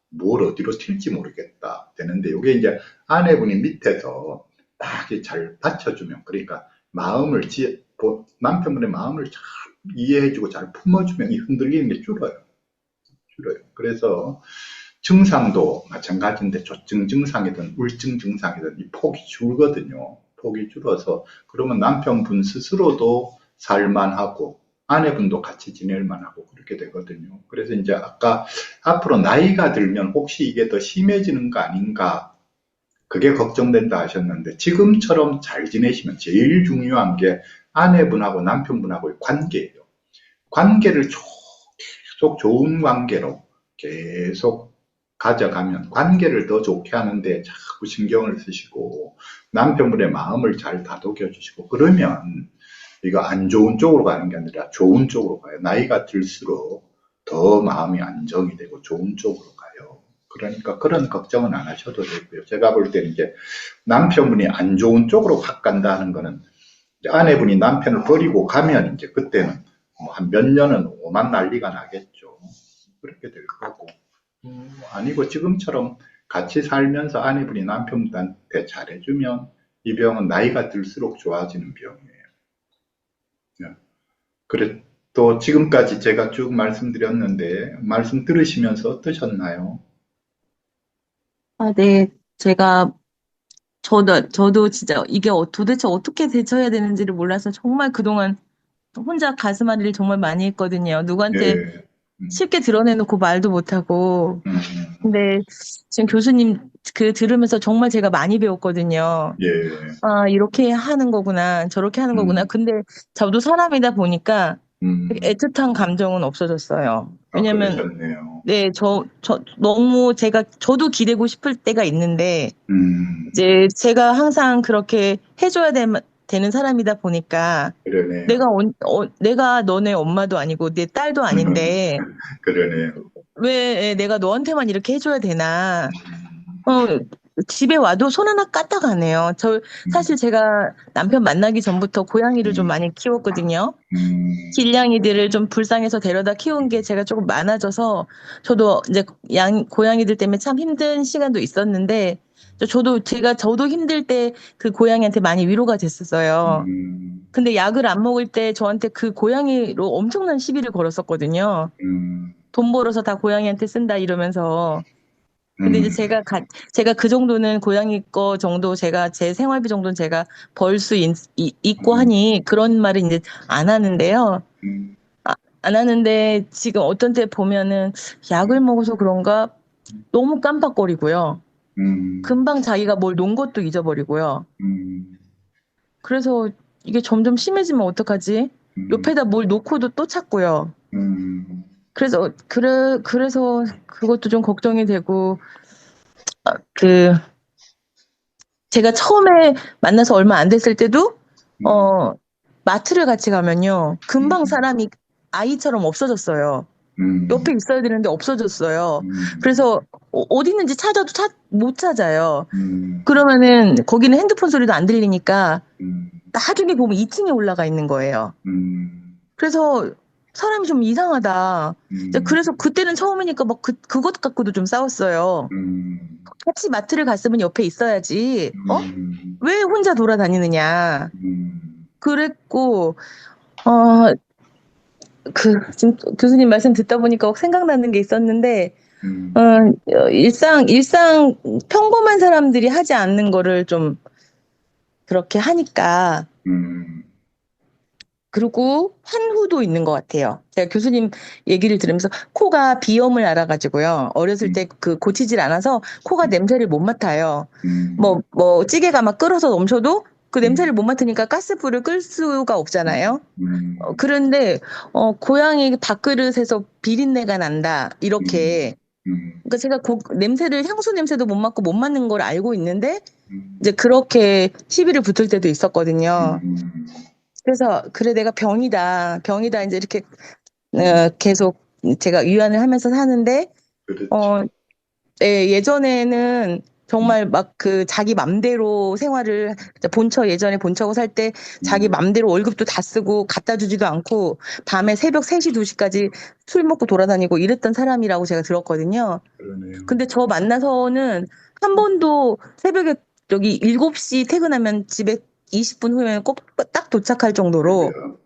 뭘 어디로 튈지 모르겠다. 되는데 이게 이제 아내분이 밑에서 딱 잘 받쳐주면 그러니까 남편분의 마음을 잘 이해해주고 잘 품어주면 이 흔들리는 게 줄어요. 그래서 증상도 마찬가지인데 조증 증상이든 우울증 증상이든 이 폭이 줄거든요. 폭이 줄어서 그러면 남편분 스스로도 살만하고 아내분도 같이 지낼 만하고 그렇게 되거든요. 그래서 이제 아까 앞으로 나이가 들면 혹시 이게 더 심해지는 거 아닌가 그게 걱정된다 하셨는데 지금처럼 잘 지내시면 제일 중요한 게 아내분하고 남편분하고의 관계예요. 관계를 계속 좋은 관계로 계속 가져가면 관계를 더 좋게 하는데 자꾸 신경을 쓰시고 남편분의 마음을 잘 다독여 주시고 그러면 이거 안 좋은 쪽으로 가는 게 아니라 좋은 쪽으로 가요. 나이가 들수록 더 마음이 안정이 되고 좋은 쪽으로 가요. 그러니까 그런 걱정은 안 하셔도 되고요. 제가 볼 때는 이제 남편분이 안 좋은 쪽으로 확 간다는 거는 이제 아내분이 남편을 버리고 가면 이제 그때는 뭐 한 몇 년은 오만 난리가 나겠죠. 그렇게 될 거고. 아니고 지금처럼 같이 살면서 아내분이 남편한테 잘해주면 이 병은 나이가 들수록 좋아지는 병이에요. 예. 그래, 또 지금까지 제가 쭉 말씀드렸는데 말씀 들으시면서 어떠셨나요? 아, 네. 제가 저도 진짜 이게 도대체 어떻게 대처해야 되는지를 몰라서 정말 그동안 혼자 가슴앓이를 정말 많이 했거든요. 누구한테 예, 쉽게 드러내놓고 말도 못하고. 음, 근데 지금 교수님 들으면서 정말 제가 많이 배웠거든요. 예, 아, 이렇게 하는 거구나, 저렇게 하는 거구나. 음, 근데 저도 사람이다 보니까 음, 애틋한 감정은 없어졌어요. 아, 왜냐면, 그러셨네요. 네, 너무 저도 기대고 싶을 때가 있는데, 음, 이제 제가 항상 그렇게 해줘야 되는 사람이다 보니까, 그러네요. 내가 너네 엄마도 아니고 내 딸도 아닌데, 그러네요. 왜 내가 너한테만 이렇게 해줘야 되나. 음, 어, 집에 와도 손 하나 까딱 안 해요. 사실 음, 제가 남편 만나기 전부터 고양이를 좀 음, 많이 키웠거든요. 음, 길냥이들을 좀 불쌍해서 데려다 키운 게 제가 조금 많아져서 저도 이제 고양이들 때문에 참 힘든 시간도 있었는데 저도 힘들 때 그 고양이한테 많이 위로가 됐었어요. 음, 근데 약을 안 먹을 때 저한테 그 고양이로 엄청난 시비를 걸었었거든요. 음, 돈 벌어서 다 고양이한테 쓴다 이러면서. 근데 이제 음, 제가 그 정도는 고양이 거 정도 제 생활비 정도는 제가 벌 수 있고 음, 하니 그런 말을 이제 안 하는데요. 음, 아, 안 하는데 지금 어떤 때 보면은 약을 먹어서 그런가 너무 깜빡거리고요. 음, 금방 자기가 뭘 놓은 것도 잊어버리고요. 음, 그래서 이게 점점 심해지면 어떡하지? 음, 옆에다 뭘 놓고도 또 찾고요. 음, 그래서 그것도 좀 걱정이 되고, 그, 제가 처음에 만나서 얼마 안 됐을 때도, 음, 어, 마트를 같이 가면요. 금방 음, 사람이 아이처럼 없어졌어요. 옆에 음, 있어야 되는데 없어졌어요. 음, 그래서 어디 있는지 찾아도 못 찾아요. 음, 그러면은 거기는 핸드폰 소리도 안 들리니까 음, 나중에 보면 2층에 올라가 있는 거예요. 음, 그래서 사람이 좀 이상하다. 음, 그래서 그때는 처음이니까 막 그것 갖고도 좀 싸웠어요. 음, 같이 마트를 갔으면 옆에 있어야지. 음, 왜 혼자 돌아다니느냐. 음, 그랬고, 어, 지금 교수님 말씀 듣다 보니까 생각나는 게 있었는데, 어, 음, 일상 평범한 사람들이 하지 않는 거를 좀 그렇게 하니까, 음, 그리고 환후도 있는 것 같아요. 제가 교수님 얘기를 들으면서 코가 비염을 앓아가지고요. 어렸을 때 고치질 않아서 코가 냄새를 못 맡아요. 음, 찌개가 막 끓어서 넘쳐도 그 냄새를 음, 못 맡으니까 가스불을 끌 수가 없잖아요. 음, 그런데, 고양이 밥그릇에서 비린내가 난다. 음, 이렇게. 음, 그러니까 제가 향수 냄새도 못 맡고 못 맡는 걸 알고 있는데, 음, 이제 그렇게 시비를 붙을 때도 있었거든요. 음, 그래서, 그래, 내가 병이다. 이제 이렇게, 계속 제가 위안을 하면서 사는데, 그렇죠. 어, 예전에는 정말 막 자기 맘대로 생활을, 예전에 본처고 살 때 자기 음, 맘대로 월급도 다 쓰고 갖다 주지도 않고 밤에 새벽 3시, 2시까지 술 먹고 돌아다니고 이랬던 사람이라고 제가 들었거든요. 그러네요. 근데 저 만나서는 한 번도 새벽에 여기 7시 퇴근하면 집에 20분 후면 꼭 딱 도착할 정도로 그래요.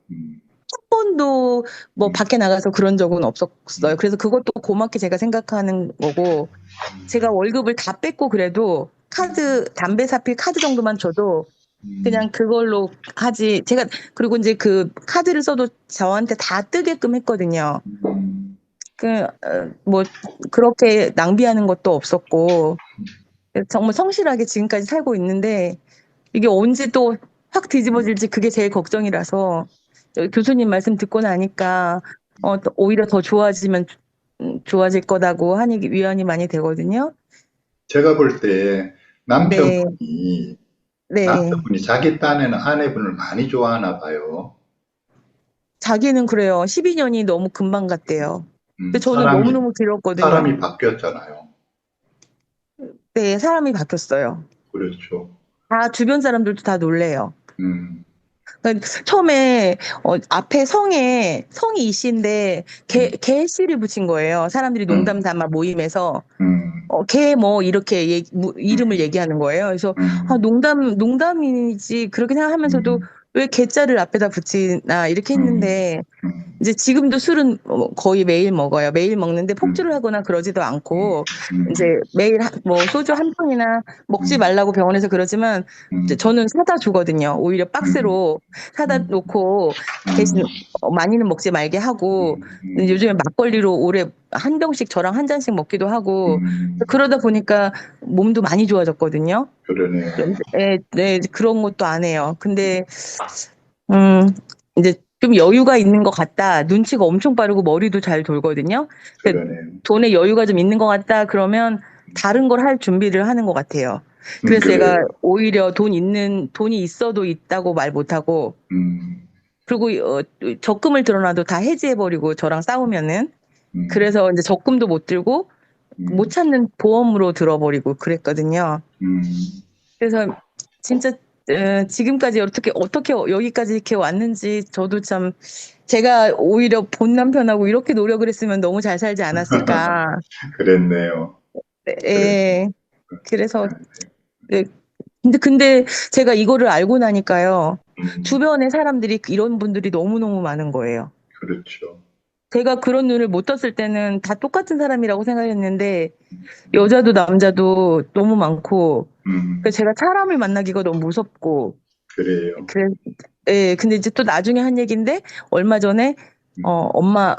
한 번도 뭐 음, 밖에 나가서 그런 적은 없었어요. 음, 그래서 그것도 고맙게 제가 생각하는 거고, 제가 월급을 다 뺐고 그래도 음, 담배 사필 카드 정도만 줘도 음, 그냥 그걸로 하지. 제가, 그리고 이제 그 카드를 써도 저한테 다 뜨게끔 했거든요. 음, 뭐, 그렇게 낭비하는 것도 없었고, 정말 성실하게 지금까지 살고 있는데, 이게 언제 또 확 뒤집어질지 그게 제일 걱정이라서, 교수님 말씀 듣고 나니까, 또 오히려 더 좋아지면, 좋아질 거다고 하니 위안이 많이 되거든요. 제가 볼 때 네, 남편분이 네. 남편분이 자기 딴에는 아내분을 많이 좋아하나 봐요. 자기는 그래요. 12년이 너무 금방 갔대요. 근데 저는 사람이 너무너무 길었거든요. 사람이 바뀌었잖아요. 네, 사람이 바뀌었어요. 그렇죠. 다 주변 사람들도 다 놀래요. 음, 그러니까 처음에 앞에 성이 이씨인데 음, 개씨를 붙인 거예요. 사람들이 농담 음, 삼아 모임에서 음, 걔 뭐 이렇게 이름을 음, 얘기하는 거예요. 그래서 음, 농담이지 그렇게 생각하면서도 음, 왜 개자를 앞에다 붙이나 이렇게 음, 했는데 음, 이제 지금도 술은 거의 매일 먹어요. 매일 먹는데 폭주를 음, 하거나 그러지도 음, 않고 이제 음, 매일 뭐 소주 한 병이나 먹지 음, 말라고 병원에서 그러지만 이제 음, 저는 사다 주거든요. 오히려 음, 박스로 사다 음, 놓고 음, 대신 많이는 먹지 말게 하고 음, 요즘에 막걸리로 오래 한 병씩 저랑 한 잔씩 먹기도 하고 음, 그러다 보니까 몸도 많이 좋아졌거든요. 그러네요. 네, 네, 그런 것도 안 해요. 근데 음, 이제 좀 여유가 있는 것 같다. 눈치가 엄청 빠르고 머리도 잘 돌거든요. 그 그러네요. 돈에 여유가 좀 있는 것 같다. 그러면 다른 걸 할 준비를 하는 것 같아요. 그래서 제가 그래요. 오히려 돈이 있어도 있다고 말 못하고, 음, 그리고 적금을 들어놔도 다 해지해버리고 저랑 싸우면은, 음, 그래서 이제 적금도 못 들고, 못 음, 찾는 보험으로 들어버리고 그랬거든요. 음, 그래서 진짜 지금까지 어떻게 여기까지 이렇게 왔는지 저도 참 제가 오히려 본 남편하고 이렇게 노력을 했으면 너무 잘 살지 않았을까. 그랬네요. 그래. 예. 그래서 예. 근데 제가 이거를 알고 나니까요. 음, 주변에 사람들이 이런 분들이 너무너무 많은 거예요. 그렇죠. 제가 그런 눈을 못 떴을 때는 다 똑같은 사람이라고 생각했는데 음, 여자도 남자도 너무 많고 음, 그래서 제가 사람을 만나기가 너무 무섭고 그래요. 그래, 예, 근데 이제 또 나중에 한 얘기인데, 얼마 전에, 음,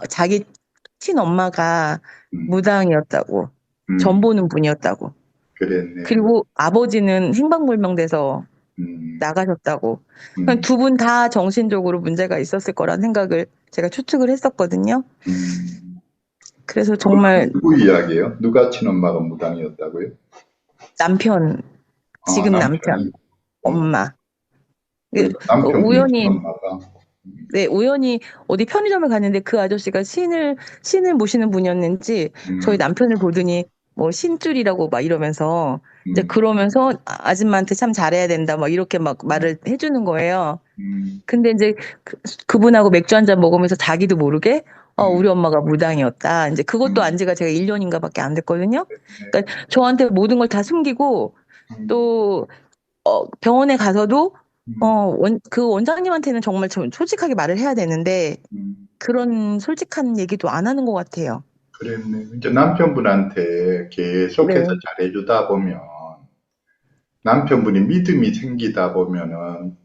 자기 친엄마가 음, 무당이었다고, 전 음, 보는 분이었다고. 그랬네요. 그리고 아버지는 행방불명돼서 음, 나가셨다고. 음, 두 분 다 정신적으로 문제가 있었을 거란 생각을 제가 추측을 했었거든요. 음. 그래서 그건 정말 누구 이야기예요? 누가 친엄마가 무당이었다고요? 남편, 아, 지금 남편, 남편이. 어, 엄마. 그, 그러니까 남편분의 우연히 친엄마가. 네, 우연히 어디 편의점을 갔는데 그 아저씨가 신을 모시는 분이었는지 저희 음, 남편을 보더니 뭐 신줄이라고 막 이러면서 이제 음, 그러면서 아줌마한테 참 잘해야 된다 막 이렇게 막 말을 해주는 거예요. 음, 근데 이제 그분하고 맥주 한 잔 먹으면서 자기도 모르게 우리 음, 엄마가 무당이었다. 이제 그것도 안 음, 지가 제가 1년인가 밖에 안 됐거든요. 네, 그러니까 저한테 모든 걸 다 숨기고 음, 또 병원에 가서도 음, 그 원장님한테는 정말 좀 솔직하게 말을 해야 되는데 음. 그런 솔직한 얘기도 안 하는 것 같아요. 그랬네. 이제 남편분한테 계속해서 네, 잘해주다 보면 남편분이 믿음이 생기다 보면은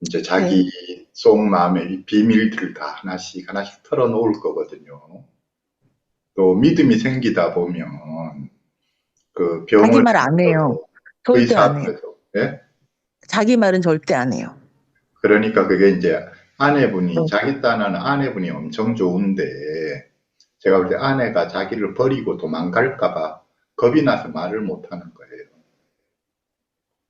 이제 네. 자기 속 마음의 비밀들을 다 하나씩 하나씩 털어놓을 거거든요. 또 믿음이 생기다 보면 그 자기 병을 말 안 해요. 찾아도 절대 의사 안 해요. 앞에서, 예? 자기 말은 절대 안 해요. 그러니까 그게 이제 아내분이, 네. 자기 딴에는 아내분이 엄청 좋은데, 제가 볼 때 아내가 자기를 버리고 도망갈까봐 겁이 나서 말을 못 하는 거예요.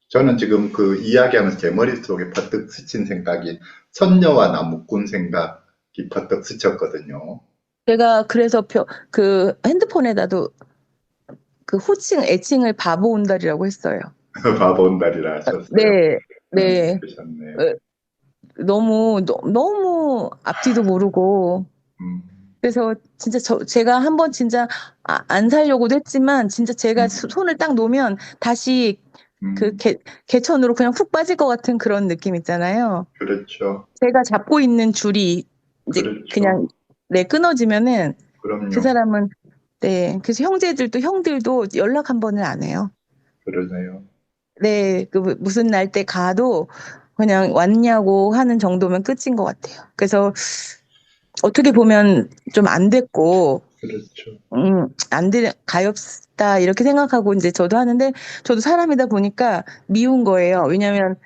저는 지금 그 이야기하면서 제 머릿속에 퍼뜩 스친 생각이 선녀와 나무꾼 생각이 퍼뜩 스쳤거든요. 제가 그래서 그 핸드폰에다도 그 애칭을 바보 온달이라고 했어요. 바보 온달이라 하셨어요. 네, 네. 그러셨네요. 어, 너무 앞뒤도 모르고 음, 그래서 진짜 제가 한번 진짜 안 살려고도 했지만 진짜 제가 음, 손을 딱 놓으면 다시 그 음, 개천으로 그냥 훅 빠질 것 같은 그런 느낌 있잖아요. 그렇죠. 제가 잡고 있는 줄이 이제 그렇죠. 그냥 끊어지면은 그 그럼요. 사람은 네. 그래서 형들도 연락 한 번을 안 해요. 그러네요. 네, 무슨 날 때 가도 그냥 왔냐고 하는 정도면 끝인 것 같아요. 그래서 어떻게 보면 좀 안 됐고, 그렇죠. 가엾다, 이렇게 생각하고 이제 저도 하는데, 저도 사람이다 보니까 미운 거예요. 왜냐면,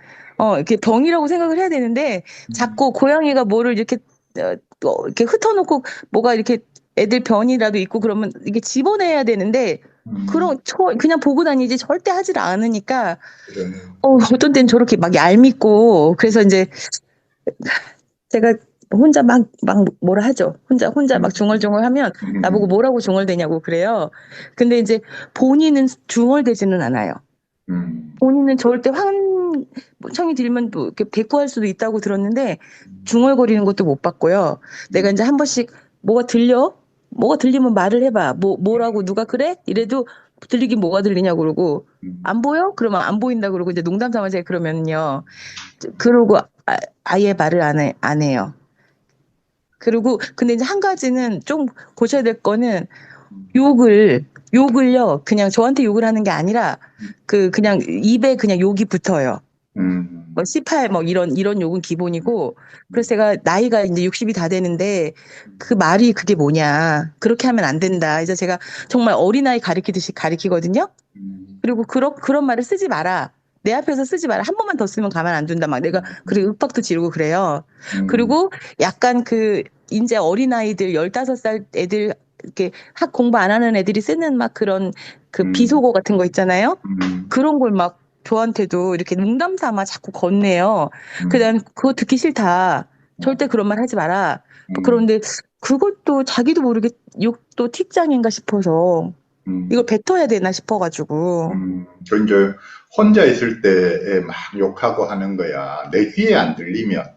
이렇게 병이라고 생각을 해야 되는데, 자꾸 고양이가 뭐를 이렇게, 이렇게 흩어놓고, 뭐가 이렇게 애들 변이라도 있고 그러면 이게 집어내야 되는데, 그냥 보고 다니지 절대 하질 않으니까, 그러네. 어떤 때는 저렇게 막 얄밉고, 그래서 이제 제가 혼자 막 뭐라 하죠. 혼자 막 중얼중얼 하면 나보고 뭐라고 중얼대냐고 그래요. 근데 이제 본인은 중얼대지는 않아요. 본인은 절대 청이 들면 또 이렇게 대꾸할 수도 있다고 들었는데 중얼거리는 것도 못 봤고요. 내가 이제 한 번씩 뭐가 들려? 뭐가 들리면 말을 해봐. 뭐라고 누가 그래? 이래도 들리긴 뭐가 들리냐고 그러고 안 보여? 그러면 안 보인다 그러고 이제 농담 삼아 제가 그러면요. 그러고 아예 말을 안 해요. 그리고 근데 이제 한 가지는 좀 고쳐야 될 거는 욕을요 그냥 저한테 욕을 하는 게 아니라 그냥 입에 그냥 욕이 붙어요. 뭐 18, 뭐 이런 욕은 기본이고 그래서 제가 나이가 이제 60이 다 되는데 그 말이 그게 뭐냐 그렇게 하면 안 된다. 이제 제가 정말 어린아이 가리키듯이 가리키거든요. 그리고 그런 말을 쓰지 마라. 내 앞에서 쓰지 마라. 한 번만 더 쓰면 가만 안 둔다. 막 내가 그리고 윽박도 지르고 그래요. 그리고 약간 이제 어린아이들 15살 애들 이렇게 학 공부 안 하는 애들이 쓰는 막 그런 비속어 같은 거 있잖아요. 그런 걸 막 저한테도 이렇게 농담 삼아 자꾸 건네요. 그래서 난 그거 듣기 싫다. 절대 그런 말 하지 마라. 그런데 그것도 자기도 모르게 욕도 틱장인가 싶어서 이걸 뱉어야 되나 싶어가지고. 저 이제 혼자 있을 때에 막 욕하고 하는 거야. 내 귀에 안 들리면.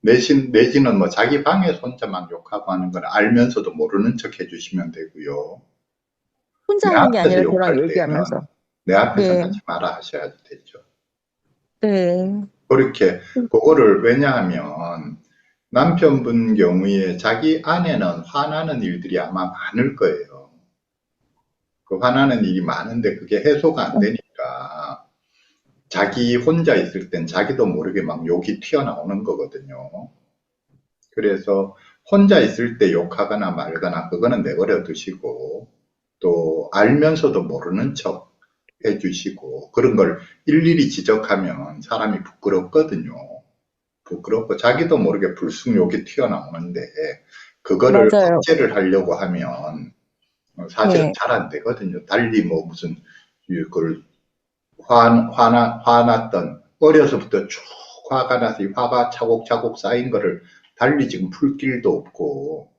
내지는 뭐 자기 방에서 혼자 막 욕하고 하는 건 알면서도 모르는 척 해주시면 되고요. 내 혼자 하는 게 앞에서 아니라 저랑 욕할 때는 얘기하면서. 내 앞에서는 네, 하지 마라 하셔야 되죠. 네. 그렇게, 그거를 왜냐하면 남편분 경우에 자기 아내는 화나는 일들이 아마 많을 거예요. 그 화나는 일이 많은데 그게 해소가 안 되니까 자기 혼자 있을 땐 자기도 모르게 막 욕이 튀어나오는 거거든요. 그래서 혼자 있을 때 욕하거나 말거나 그거는 내버려 두시고 또 알면서도 모르는 척 해주시고 그런 걸 일일이 지적하면 사람이 부끄럽거든요. 부끄럽고 자기도 모르게 불쑥 욕이 튀어나오는데 그거를 맞아요. 억제를 하려고 하면 사실은 네. 잘 안 되거든요. 달리 뭐 무슨 그걸 화났던 어려서부터 쭉 화가 나서 이 화가 차곡차곡 쌓인 거를 달리 지금 풀 길도 없고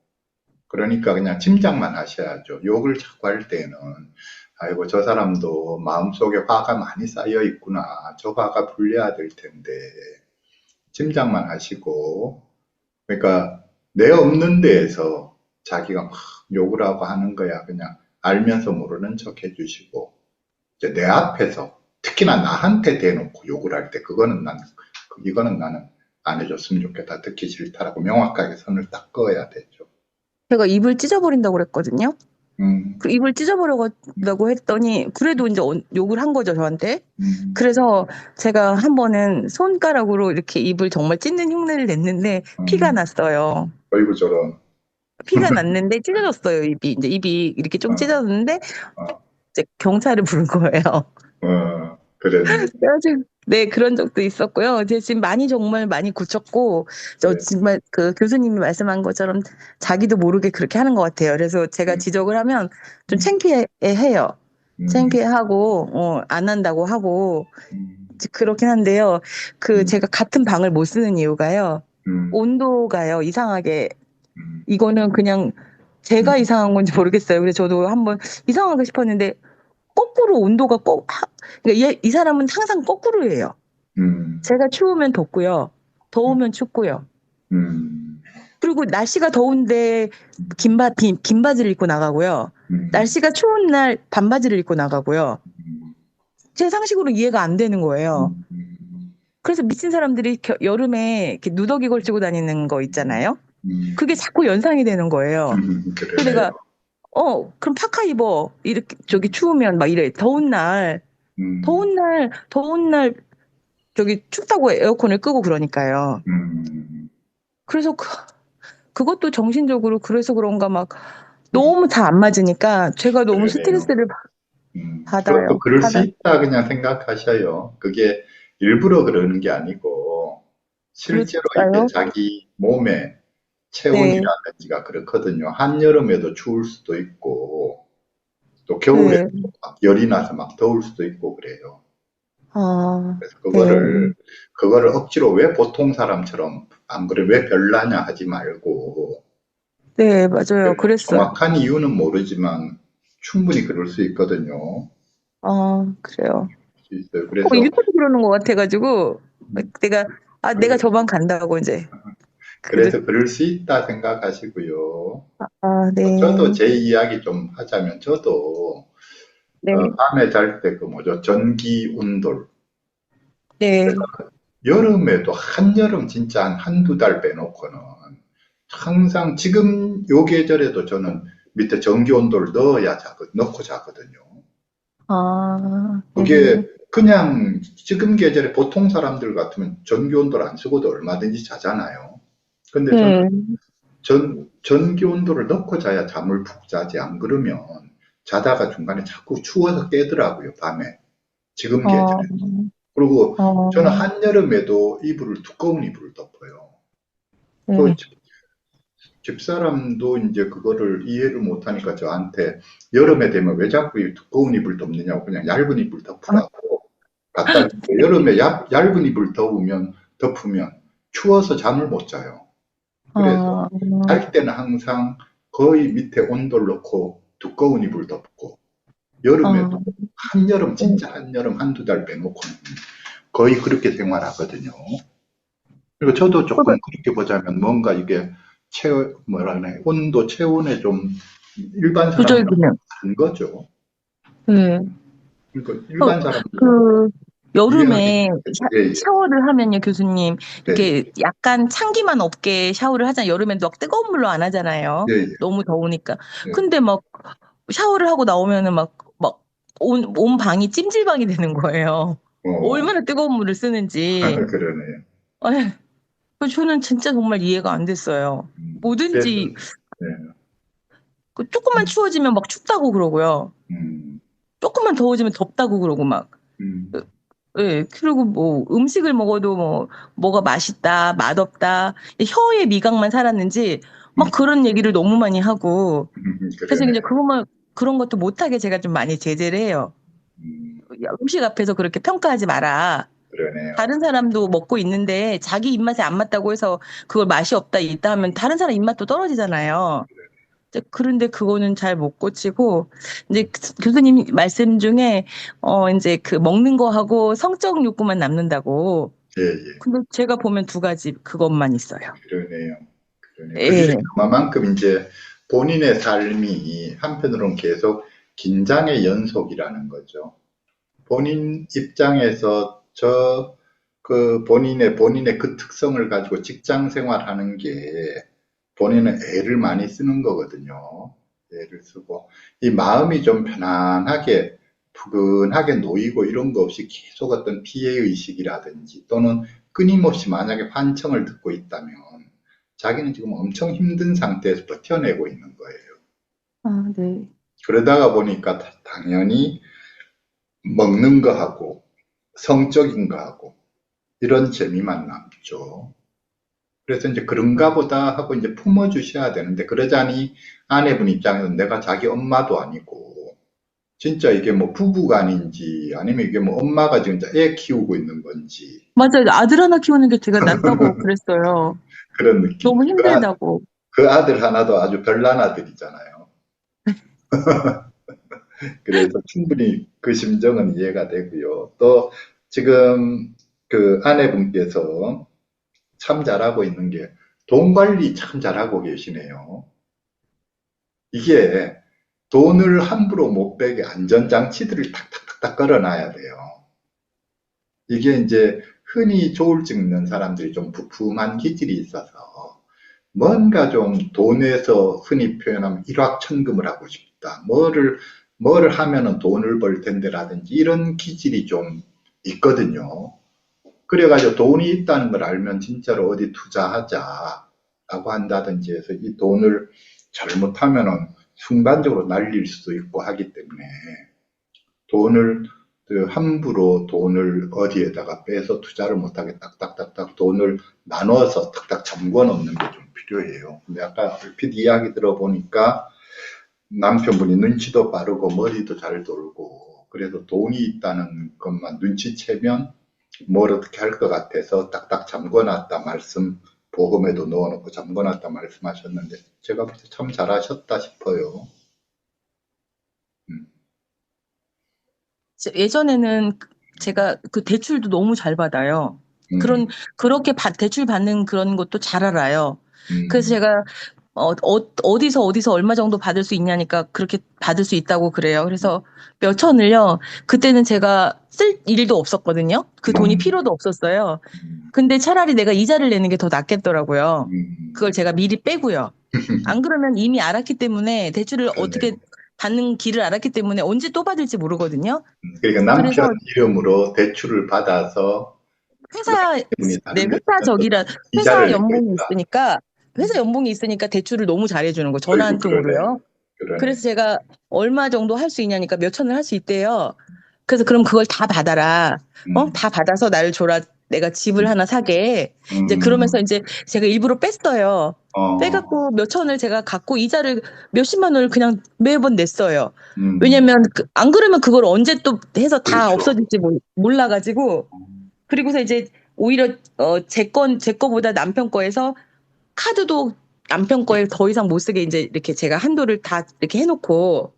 그러니까 그냥 짐작만 하셔야죠. 욕을 자꾸 할 때는 아이고 저 사람도 마음속에 화가 많이 쌓여 있구나. 저 화가 풀려야 될 텐데 짐작만 하시고 그러니까 내 없는 데에서 자기가 막 욕을 하고 하는 거야. 그냥 알면서 모르는 척 해주시고 이제 내 앞에서 특히나 나한테 대놓고 욕을 할 때 이거는 나는 안 해줬으면 좋겠다. 듣기 싫다라고 명확하게 선을 딱 그어야 되죠. 제가 입을 찢어버린다고 그랬거든요. 음, 그 입을 찢어버리려고 했더니 그래도 이제 욕을 한 거죠, 저한테. 음, 그래서 제가 한 번은 손가락으로 이렇게 입을 정말 찢는 흉내를 냈는데 피가 음. 났어요. 어이구 저런. 피가 났는데 찢어졌어요, 입이. 이제 입이 이렇게 좀 어, 찢어졌는데 어, 이제 경찰을 부른 거예요. 그랬네. 그래가지고 네, 그런 적도 있었고요. 이제 지금 정말 많이 고쳤고, 저 네. 정말 그 교수님이 말씀한 것처럼 자기도 모르게 그렇게 하는 것 같아요. 그래서 제가 음, 지적을 하면 좀 음, 창피해해요. 음, 창피해하고, 안 한다고 하고, 음, 이제 그렇긴 한데요. 음, 제가 같은 방을 못 쓰는 이유가요. 음, 온도가요, 이상하게, 음, 이거는 그냥 음, 제가 이상한 건지 모르겠어요. 그래서 저도 한번 이상하게 싶었는데, 거꾸로 온도가 그러니까 이 사람은 항상 거꾸로예요. 음, 제가 추우면 덥고요. 더우면 춥고요. 음, 그리고 날씨가 더운데 긴 바지를 입고 나가고요. 음, 날씨가 추운 날 반바지를 입고 나가고요. 음, 제 상식으로 이해가 안 되는 거예요. 그래서 미친 사람들이 여름에 이렇게 누더기 걸치고 다니는 거 있잖아요. 그게 자꾸 연상이 되는 거예요. 그래서 그러네요. 내가 그럼 파카 입어. 이렇게 저기 추우면 막 이래. 더운 날 음, 더운 날 저기 춥다고 에어컨을 끄고 그러니까요. 음, 그래서 그것도 정신적으로 그래서 그런가 막 너무 다 안 맞으니까 제가 너무 그러네요. 스트레스를 그것도 받아요. 그럴 수 있다 그냥 생각하셔요. 그게 일부러 그러는 게 아니고 실제로 이게 그럴까요? 자기 몸의 네, 체온이라든지가 그렇거든요. 한여름에도 추울 수도 있고 또 겨울에도 네, 막 열이 나서 막 더울 수도 있고 그래요. 아, 그래서 네, 그거를 억지로 왜 보통 사람처럼 안 그래 왜 별나냐 하지 말고 네, 맞아요. 그랬어요. 정확한 이유는 모르지만 충분히 그럴 수 있거든요. 아, 그래요. 수 있어요. 그래서 일부러 그러는 것 같아가지고 내가 내가 그, 저만 간다고 이제 그래. 그래서 그럴 수 있다 생각하시고요. 아, 저도 네, 제 이야기 좀 하자면 저도 네, 밤에 잘 때 그 뭐죠 전기 온돌 네, 여름에도 한여름 진짜 한 한두 달 빼놓고는 항상 지금 요 계절에도 저는 밑에 전기 온도를 넣고 자거든요. 아, 네, 그게 그냥 지금 계절에 보통 사람들 같으면 전기 온도를 안 쓰고도 얼마든지 자잖아요. 근데 저는 네, 전기 온도를 넣고 자야 잠을 푹 자지. 안 그러면 자다가 중간에 자꾸 추워서 깨더라고요, 밤에. 지금 어, 계절에. 그리고 어, 저는 한여름에도 두꺼운 이불을 덮어요. 그 네, 집사람도 이제 그거를 이해를 못하니까 저한테 여름에 되면 왜 자꾸 이 두꺼운 이불 덮느냐고 그냥 얇은 이불 아, 덮으라고 갖다 줬는데 여름에 얇은 이불 덮으면 추워서 잠을 못 자요. 그래서 아, 잘 때는 항상 거의 밑에 온도를 넣고 두꺼운 이불 덮고 여름에도 아, 한여름 네. 진짜 한여름 한두 달 빼놓고는 거의 그렇게 생활하거든요. 그리고 저도 그러니까 조금 그렇게 보자면 뭔가 이게 뭐라 그래 온도 체온에 좀 일반 조절 사람들하고 기능. 다른 거죠. 네. 그러니까 어, 일반 사람들은 그 이해하기 여름에 예, 예, 샤워를 하면요, 교수님 예, 이렇게 약간 찬기만 없게 샤워를 하잖아요. 여름엔 막 뜨거운 물로 안 하잖아요. 예, 예, 너무 더우니까. 예. 근데 막 샤워를 하고 나오면은 막 온 방이 찜질방이 되는 거예요. 어, 얼마나 뜨거운 물을 쓰는지. 그러네요. 에, 저는 진짜 정말 이해가 안 됐어요. 그래서, 뭐든지 예, 조금만 추워지면 막 춥다고 그러고요. 음, 조금만 더워지면 덥다고 그러고 막. 음, 예, 그리고 뭐 음식을 먹어도 뭐가 맛있다, 맛없다, 혀의 미각만 살았는지 막 그런 얘기를 너무 많이 하고 그래서 이제 그러네요. 그런 것도 못하게 제가 좀 많이 제재를 해요. 음, 야, 음식 앞에서 그렇게 평가하지 마라. 그러네요. 다른 사람도 먹고 있는데 자기 입맛에 안 맞다고 해서 그걸 맛이 없다 있다 하면 다른 사람 입맛도 떨어지잖아요. 이제 그런데 그거는 잘 못 고치고 이제 교수님 말씀 중에 이제 그 먹는 거하고 성적 욕구만 남는다고. 예, 예, 근데 제가 보면 두 가지 그것만 있어요. 그러네요. 그러네요. 그게 예. 그만큼 이제 본인의 삶이 한편으로는 계속 긴장의 연속이라는 거죠. 본인 입장에서 본인의 그 특성을 가지고 직장 생활하는 게 본인은 애를 많이 쓰는 거거든요. 애를 쓰고 이 마음이 좀 편안하게 푸근하게 놓이고 이런 거 없이 계속 어떤 피해 의식이라든지 또는 끊임없이 만약에 환청을 듣고 있다면 자기는 지금 엄청 힘든 상태에서 버텨내고 있는 거예요. 아, 네. 그러다가 보니까 당연히 먹는 거하고 성적인 거하고 이런 재미만 남죠. 그래서 이제 그런가 보다 하고 이제 품어주셔야 되는데 그러자니 아내분 입장에서는 내가 자기 엄마도 아니고 진짜 이게 뭐 부부간인지 아니면 이게 뭐 엄마가 지금 애 키우고 있는 건지 맞아요. 아들 하나 키우는 게 제가 낫다고 그랬어요. 그런 느낌. 너무 힘들다고. 그 아들 하나도 아주 별난 아들이잖아요. 그래서 충분히 그 심정은 이해가 되고요. 또 지금 그 아내분께서 참 잘하고 있는 게 돈 관리 참 잘하고 계시네요. 이게 돈을 함부로 못 빼게 안전장치들을 탁탁탁탁 걸어놔야 돼요. 이게 이제 흔히 조울증 있는 사람들이 좀 부품한 기질이 있어서 뭔가 좀 돈에서 흔히 표현하면 일확천금을 하고 싶다. 뭐를 뭘 하면은 돈을 벌 텐데라든지 이런 기질이 좀 있거든요. 그래가지고 돈이 있다는 걸 알면 진짜로 어디 투자하자라고 한다든지 해서 이 돈을 잘못하면은 순간적으로 날릴 수도 있고 하기 때문에 돈을 함부로 돈을 어디에다가 빼서 투자를 못하게 딱딱딱딱 돈을 나눠서 딱딱 잠궈 놓는 게 좀 필요해요. 근데 아까 얼핏 이야기 들어보니까 남편분이 눈치도 빠르고 머리도 잘 돌고 그래서 돈이 있다는 것만 눈치채면 뭘 어떻게 할 것 같아서 딱딱 잠궈놨다 보험에도 넣어놓고 잠궈놨다 말씀하셨는데 제가 볼 때 참 잘하셨다 싶어요. 음, 예전에는 제가 그 대출도 너무 잘 받아요. 음, 그렇게 대출 받는 그런 것도 잘 알아요. 그래서 음, 제가 어디서 얼마 정도 받을 수 있냐니까 그렇게 받을 수 있다고 그래요. 그래서 몇 천을요. 그때는 제가 쓸 일도 없었거든요. 그 돈이 음, 필요도 없었어요. 음, 근데 차라리 내가 이자를 내는 게 더 낫겠더라고요. 그걸 음. 제가 미리 빼고요. 안 그러면 이미 알았기 때문에 대출을 어떻게 그러네요. 받는 길을 알았기 때문에 언제 또 받을지 모르거든요. 그러니까 그래서 남편 이름으로 대출을 받아서 회사, 분이 네, 다른 데 쓰면서 회사 이자를 내고 연봉이 있다. 있으니까, 회사 연봉이 있으니까 대출을 너무 잘해주는 거, 전화 한 어이구, 그러네. 통으로요. 그러네. 그래서 제가 얼마 정도 할 수 있냐니까 몇 천을 할 수 있대요. 그래서 그럼 그걸 다 받아라. 음, 다 받아서 나를 줘라. 내가 집을 하나 사게. 이제 그러면서 음, 이제 제가 일부러 뺐어요. 어, 빼갖고 몇 천을 제가 갖고 이자를 몇십만 원을 그냥 매번 냈어요. 음, 왜냐면 안 그러면 그걸 언제 또 해서 다 그렇죠. 없어질지 몰라가지고. 그리고서 이제 오히려 제 거보다 남편 거에서 카드도 남편 거에 더 이상 못 쓰게 이제 이렇게 제가 한도를 다 이렇게 해놓고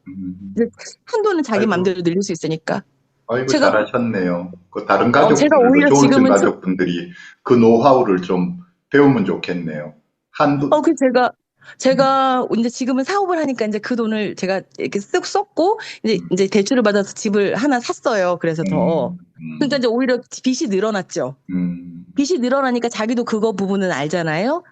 이제 음, 한도는 자기 아이고, 맘대로 늘릴 수 있으니까 아이고, 제가 잘하셨네요. 그 다른 제가 가족분들도, 오히려 좋으신 지금은 가족분들이 그 노하우를 좀 배우면 좋겠네요. 한두, 그 음, 제가 이제 지금은 사업을 하니까 이제 그 돈을 제가 이렇게 쓱 썼고 음, 이제 대출을 받아서 집을 하나 샀어요. 그래서 더 그러니까 음, 이제 오히려 빚이 늘어났죠. 음, 빚이 늘어나니까 자기도 그거 부분은 알잖아요.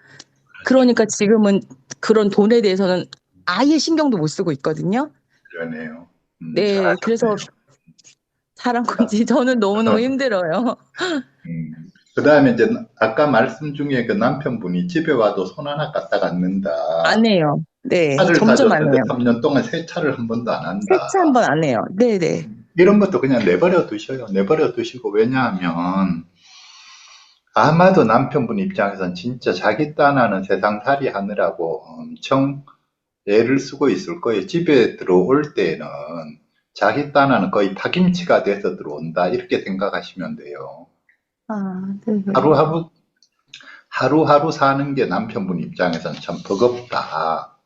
그렇죠. 그러니까 지금은 그런 돈에 대해서는 아예 신경도 못 쓰고 있거든요. 그러네요. 네, 그래서 잘하셨네요. 잘한 건지 저는 너무너무 힘들어요. 그 다음에 이제 아까 말씀 중에 그 남편분이 집에 와도 손 하나 까딱 안 안 는다. 해요. 네, 차를 점점 안 사줬는데 해요. 3년 동안 세차를 한 번도 안 한다. 세차 한 번 안 해요. 네네. 이런 것도 그냥 내버려 두셔요. 내버려 두시고, 왜냐하면, 아마도 남편분 입장에선 진짜 자기 딴하는 세상살이 하느라고 엄청 애를 쓰고 있을 거예요. 집에 들어올 때는 자기 딴하는 거의 파김치가 돼서 들어온다. 이렇게 생각하시면 돼요. 아, 네네. 하루하루, 하루하루 사는 게 남편분 입장에선 참 버겁다.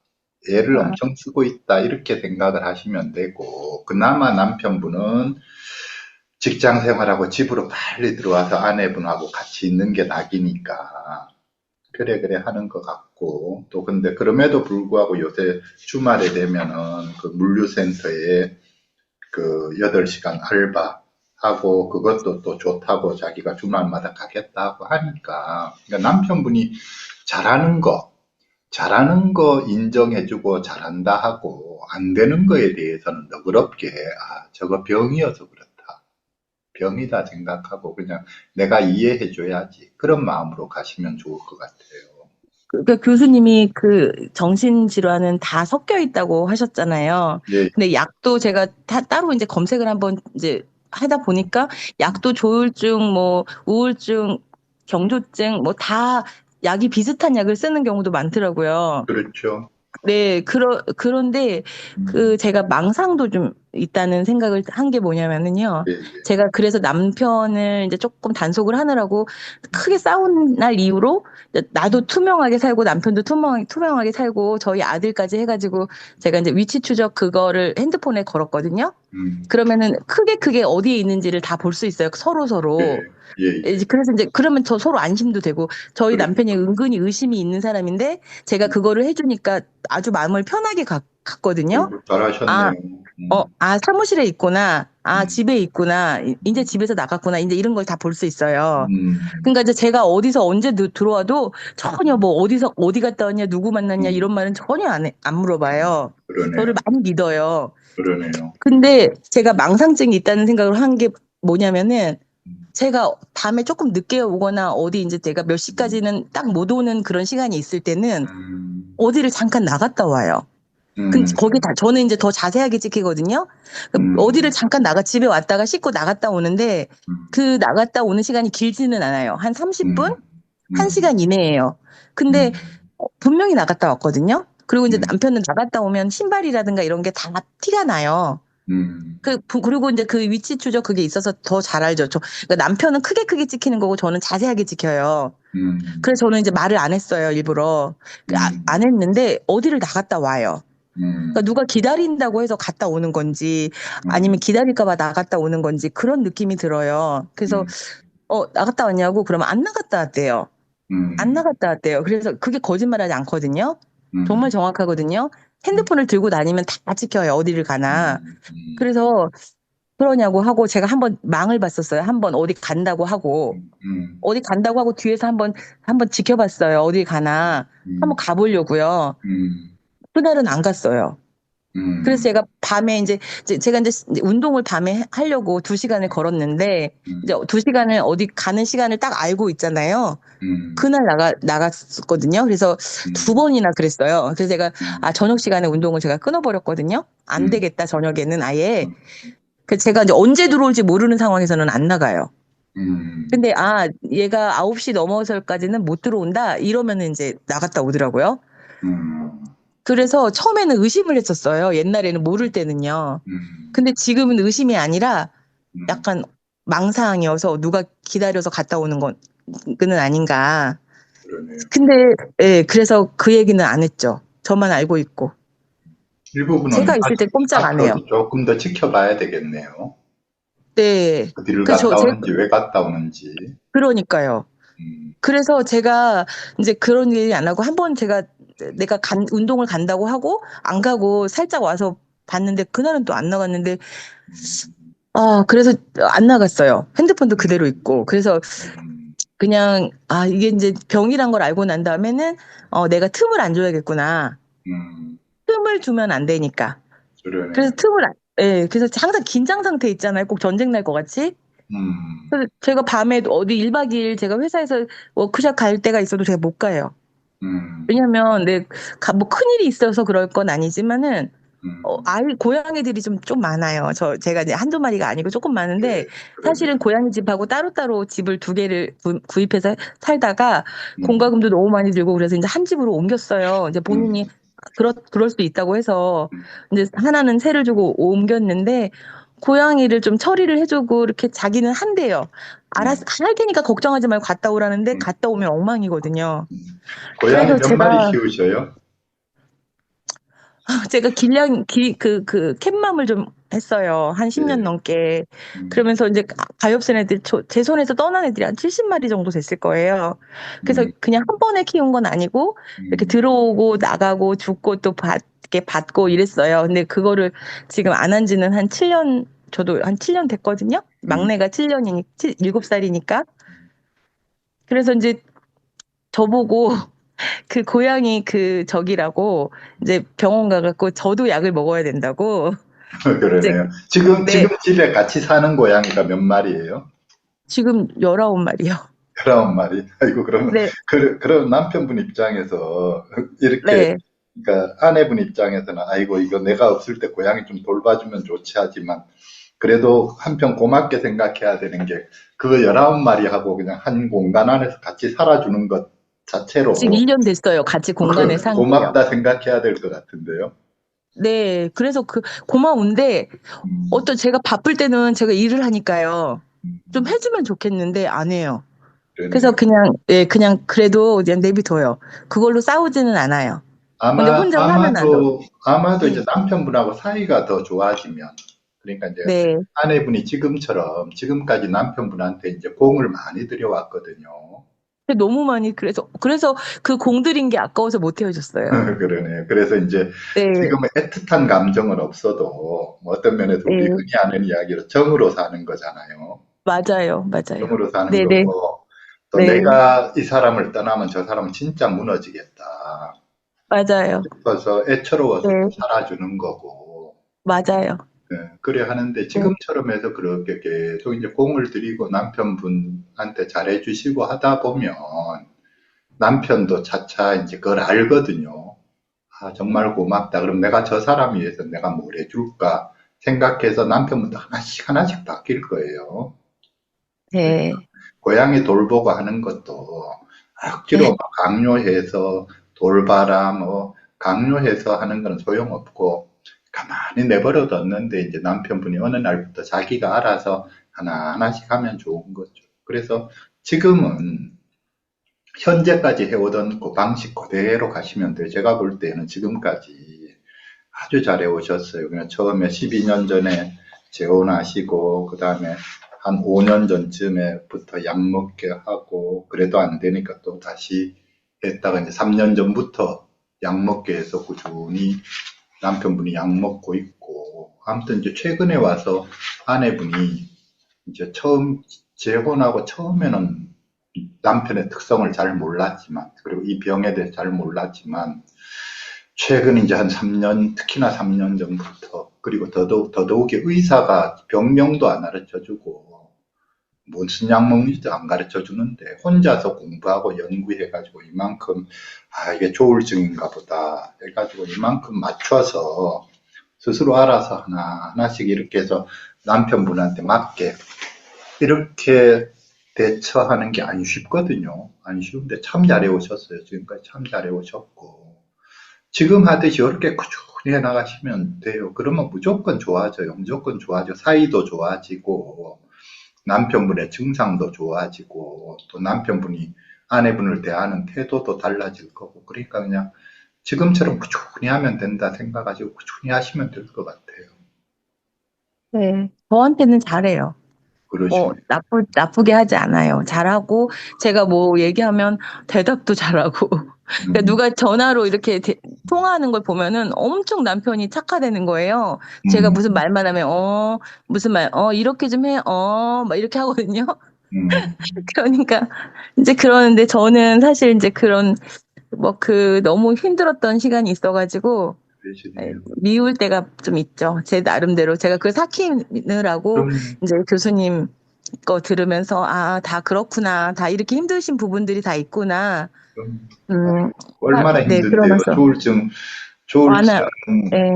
애를 아, 엄청 쓰고 있다. 이렇게 생각을 하시면 되고, 그나마 남편분은 직장 생활하고 집으로 빨리 들어와서 아내분하고 같이 있는 게 낙이니까. 그래, 그래 하는 것 같고, 또 근데 그럼에도 불구하고 요새 주말에 되면은 그 물류센터에 그 8시간 알바하고 그것도 또 좋다고 자기가 주말마다 가겠다 하고 하니까. 그러니까 남편분이 잘하는 잘하는 거 인정해주고 잘한다 하고 안 되는 거에 대해서는 너그럽게, 아, 저거 병이어서 그렇다. 병이다 생각하고 그냥 내가 이해해줘야지. 그런 마음으로 가시면 좋을 것 같아요. 그러니까 교수님이 그 정신질환은 다 섞여 있다고 하셨잖아요. 예, 근데 약도 제가 따로 이제 검색을 한번 이제 하다 보니까 약도 조울증, 뭐 우울증, 경조증, 뭐 다 약이 비슷한 약을 쓰는 경우도 많더라고요. 그렇죠. 네, 그런데 음, 제가 망상도 좀 있다는 생각을 한 게 뭐냐면은요. 예, 예. 제가 그래서 남편을 이제 조금 단속을 하느라고 크게 싸운 날 이후로 이제 나도 투명하게 살고 남편도 투명하게 살고 저희 아들까지 해가지고 제가 이제 위치 추적 그거를 핸드폰에 걸었거든요. 음, 그러면은 크게 어디에 있는지를 다 볼 수 있어요. 예, 서로. 예, 예. 이제 그래서 이제 그러면 저 서로 안심도 되고 저희 그렇죠. 남편이 은근히 의심이 있는 사람인데 제가 그거를 해주니까 아주 마음을 편하게 갔거든요. 어이구, 아, 잘하셨네요. 사무실에 있구나. 음, 집에 있구나. 이제 음, 집에서 나갔구나. 이제 이런 걸 다 볼 수 있어요. 음, 그러니까 이제 제가 어디서 언제 들어와도 전혀 뭐 어디서 어디 갔다 왔냐, 누구 만났냐 음, 이런 말은 전혀 안 물어봐요. 저를 그러네요. 많이 믿어요. 그러네요. 근데 제가 망상증이 있다는 생각을 한 게 뭐냐면은 음, 제가 밤에 조금 늦게 오거나 어디 이제 제가 몇 음, 시까지는 딱 못 오는 그런 시간이 있을 때는 음, 어디를 잠깐 나갔다 와요. 근데 음, 거기 저는 이제 더 자세하게 찍히거든요. 어디를 음, 잠깐 집에 왔다가 씻고 나갔다 오는데 음, 그 나갔다 오는 시간이 길지는 않아요. 한 30분? 음, 1시간 이내예요. 근데 음, 분명히 나갔다 왔거든요. 그리고 이제 음, 남편은 나갔다 오면 신발이라든가 이런 게 다 티가 나요. 음, 그리고 이제 그 위치 추적 그게 있어서 더 잘 알죠. 그러니까 남편은 크게 찍히는 거고 저는 자세하게 지켜요. 음, 그래서 저는 이제 말을 안 했어요, 일부러. 안 음, 했는데 어디를 나갔다 와요. 그러니까 음, 누가 기다린다고 해서 갔다 오는 건지 아니면 음, 기다릴까 봐 나갔다 오는 건지 그런 느낌이 들어요. 그래서 음, 나갔다 왔냐고 그러면 안 나갔다 왔대요. 안 음, 나갔다 왔대요. 그래서 그게 거짓말하지 않거든요. 정말 음, 정확하거든요. 음, 핸드폰을 들고 다니면 다 찍혀요. 어디를 가나. 음, 그래서 그러냐고 하고 제가 한번 망을 봤었어요. 한번 어디 간다고 하고 음, 어디 간다고 하고 뒤에서 한번 지켜봤어요. 어디 가나 한번 음, 가보려고요. 음, 그날은 안 갔어요. 그래서 음, 제가 밤에 제가 이제 운동을 밤에 하려고 2시간을 걸었는데 이제 음, 2시간을 어디 가는 시간을 딱 알고 있잖아요. 음, 그날 나갔었거든요. 그래서 두 음, 번이나 그랬어요. 그래서 제가 음, 저녁 시간에 운동을 제가 끊어버렸거든요. 안 음, 되겠다 저녁에는 아예. 음, 그래서 제가 이제 언제 들어올지 모르는 상황에서는 안 나가요. 음, 근데 얘가 9시 넘어서까지는 못 들어온다 이러면은 이제 나갔다 오더라고요. 음, 그래서 처음에는 의심을 했었어요. 옛날에는 모를 때는요. 음, 근데 지금은 의심이 아니라 음, 약간 망상이어서 누가 기다려서 갔다 오는 거는 아닌가. 그러네요. 근데 예, 그래서 그 얘기는 안 했죠. 저만 알고 있고. 이 부분은 제가 있을 때 꼼짝 안 해요. 앞으로도 조금 더 지켜봐야 되겠네요. 네. 어디를 그래서 갔다 제가 오는지, 왜 갔다 오는지. 그러니까요. 음, 그래서 제가 이제 그런 일 안 하고 한 번 내가 운동을 간다고 하고 안 가고 살짝 와서 봤는데 그날은 또 안 나갔는데 음, 그래서 안 나갔어요. 핸드폰도 그대로 있고. 그래서 음, 그냥 이게 이제 병이란 걸 알고 난 다음에는 내가 틈을 안 줘야겠구나. 음, 틈을 주면 안 되니까. 그래서 그러네요. 예, 그래서 항상 긴장 상태 있잖아요. 꼭 전쟁 날 것 같이. 음, 그래서 제가 밤에 어디 1박 2일 제가 회사에서 워크숍 갈 때가 있어도 제가 못 가요. 음, 왜냐면 뭐 큰일이 있어서 그럴 건 아니지만은 음, 고양이들이 좀 많아요. 제가 이제 한두 마리가 아니고 조금 많은데, 네, 그러네요. 사실은 고양이 집하고 따로따로 집을 2개를 구입해서 살다가 음, 공과금도 너무 많이 들고 그래서 이제 한 집으로 옮겼어요. 이제 본인이 음, 그럴 수도 있다고 해서 음, 이제 하나는 세를 주고 옮겼는데, 고양이를 좀 처리를 해주고 이렇게 자기는 한대요. 음, 할 테니까 걱정하지 말고 갔다 오라는데 음. 갔다 오면 엉망이거든요. 고양이 그래서 몇 마리 키우셔요? 제가 캣맘을 좀 했어요. 한 10년 네. 넘게. 음, 그러면서 이제 가엾은 애들, 제 손에서 떠난 애들이 한 70마리 정도 됐을 거예요. 그래서 음, 그냥 한 번에 키운 건 아니고, 이렇게 음, 들어오고 나가고 죽고 또 이렇게 받고 이랬어요. 근데 그거를 지금 안 한 지는 한 7년, 저도 한 7년 됐거든요. 음, 막내가 7살이니까. 그래서 이제 저보고 그 고양이 저기라고 이제 병원 가갖고 저도 약을 먹어야 된다고 이제 그러네요. 지금 네 집에 같이 사는 고양이가 몇 마리예요? 지금 19마리요. 19마리. 아이고, 그러면, 네, 그럼 남편분 입장에서, 이렇게, 네. 그러니까 아내분 입장에서는, 아이고, 이거 내가 없을 때 고양이 좀 돌봐주면 좋지 하지만, 그래도 한편 고맙게 생각해야 되는 게, 그 19마리하고 그냥 한 공간 안에서 같이 살아주는 것 지금 자체로 1년 됐어요. 같이 공간에 산 게요. 고맙다 생각해야 될 것 같은데요. 네, 그래서 고마운데 음, 제가 바쁠 때는 제가 일을 하니까요. 좀 음, 해주면 좋겠는데 안 해요. 그래서 그러네요. 그냥 그래도 그냥 내비둬요. 그걸로 싸우지는 않아요. 근데 혼자 화는 나죠. 아마도 이제 네, 남편분하고 사이가 더 좋아지면, 그러니까 이제 네, 아내분이 지금처럼, 지금까지 남편분한테 이제 공을 많이 들여왔거든요. 근데 너무 많이 그래서 그 공들인 게 아까워서 못 헤어졌어요. 그러네. 그래서 이제 네, 지금은 애틋한 감정은 없어도 뭐 어떤 면에서 우리 네, 흔히 하는 이야기로 정으로 사는 거잖아요. 맞아요, 맞아요. 정으로 사는 네, 네, 거고 또 네, 내가 이 사람을 떠나면 저 사람은 진짜 무너지겠다 맞아요. 싶어서 애처로워서 또 네, 살아주는 거고 맞아요. 그래 하는데 네, 지금처럼 해서 그렇게 계속 이제 공을 들이고 남편분한테 잘해주시고 하다 보면 남편도 차차 이제 그걸 알거든요. 아, 정말 고맙다. 그럼 내가 저 사람 위해서 내가 뭘 해줄까 생각해서 남편분도 하나씩 하나씩 바뀔 거예요. 네, 고양이 돌보고 하는 것도 억지로 네, 막 강요해서 돌봐라 뭐 강요해서 하는 건 소용없고 가만히 내버려 뒀는데 이제 남편분이 어느 날부터 자기가 알아서 하나하나씩 하면 좋은 거죠. 그래서 지금은 현재까지 해오던 그 방식 그대로 가시면 돼요. 제가 볼 때는 지금까지 아주 잘해 오셨어요. 그냥 처음에 12년 전에 재혼하시고, 그 다음에 한 5년 전쯤에부터 약 먹게 하고, 그래도 안 되니까 또 다시 했다가 이제 3년 전부터 약 먹게 해서 꾸준히 남편분이 약 먹고 있고, 아무튼 이제 최근에 와서 아내분이 이제 처음 재혼하고 처음에는 남편의 특성을 잘 몰랐지만, 그리고 이 병에 대해 잘 몰랐지만, 최근 이제 한 3년, 특히나 3년 전부터, 그리고 더더욱이 의사가 병명도 안 가르쳐 주고, 무슨 약 먹는지도 안 가르쳐 주는데, 혼자서 공부하고 연구해가지고 이만큼, 아, 이게 조울증인가 보다 해가지고 이만큼 맞춰서 스스로 알아서 하나하나씩 이렇게 해서 남편분한테 맞게 이렇게 대처하는 게 안 쉽거든요. 안 쉬운데 참 잘해 오셨어요. 지금까지 참 잘해 오셨고. 지금 하듯이 이렇게 꾸준히 해 나가시면 돼요. 그러면 무조건 좋아져요. 무조건 좋아져. 사이도 좋아지고, 남편분의 증상도 좋아지고, 또 남편분이 아내분을 대하는 태도도 달라질 거고, 그러니까 그냥 지금처럼 꾸준히 하면 된다 생각하시고 꾸준히 하시면 될 것 같아요. 네. 저한테는 잘해요. 그러시면. 나쁘게 하지 않아요. 잘하고, 제가 뭐 얘기하면 대답도 잘하고. 그러니까 음, 누가 전화로 이렇게 통화하는 걸 보면은 엄청 남편이 착하다는 거예요. 제가 음, 무슨 말만 하면, 무슨 말, 이렇게 좀 해, 막 이렇게 하거든요. 음, 그러니까 이제 그러는데 저는 사실 이제 그런, 너무 힘들었던 시간이 있어가지고, 예, 그러시네요. 미울 때가 좀 있죠. 제 나름대로. 제가 그 삭히느라고 그럼, 이제 교수님 거 들으면서, 다 그렇구나. 다 이렇게 힘드신 부분들이 다 있구나. 그럼 음, 얼마나 네, 힘든데요. 그러면서, 조울증 완화, 예.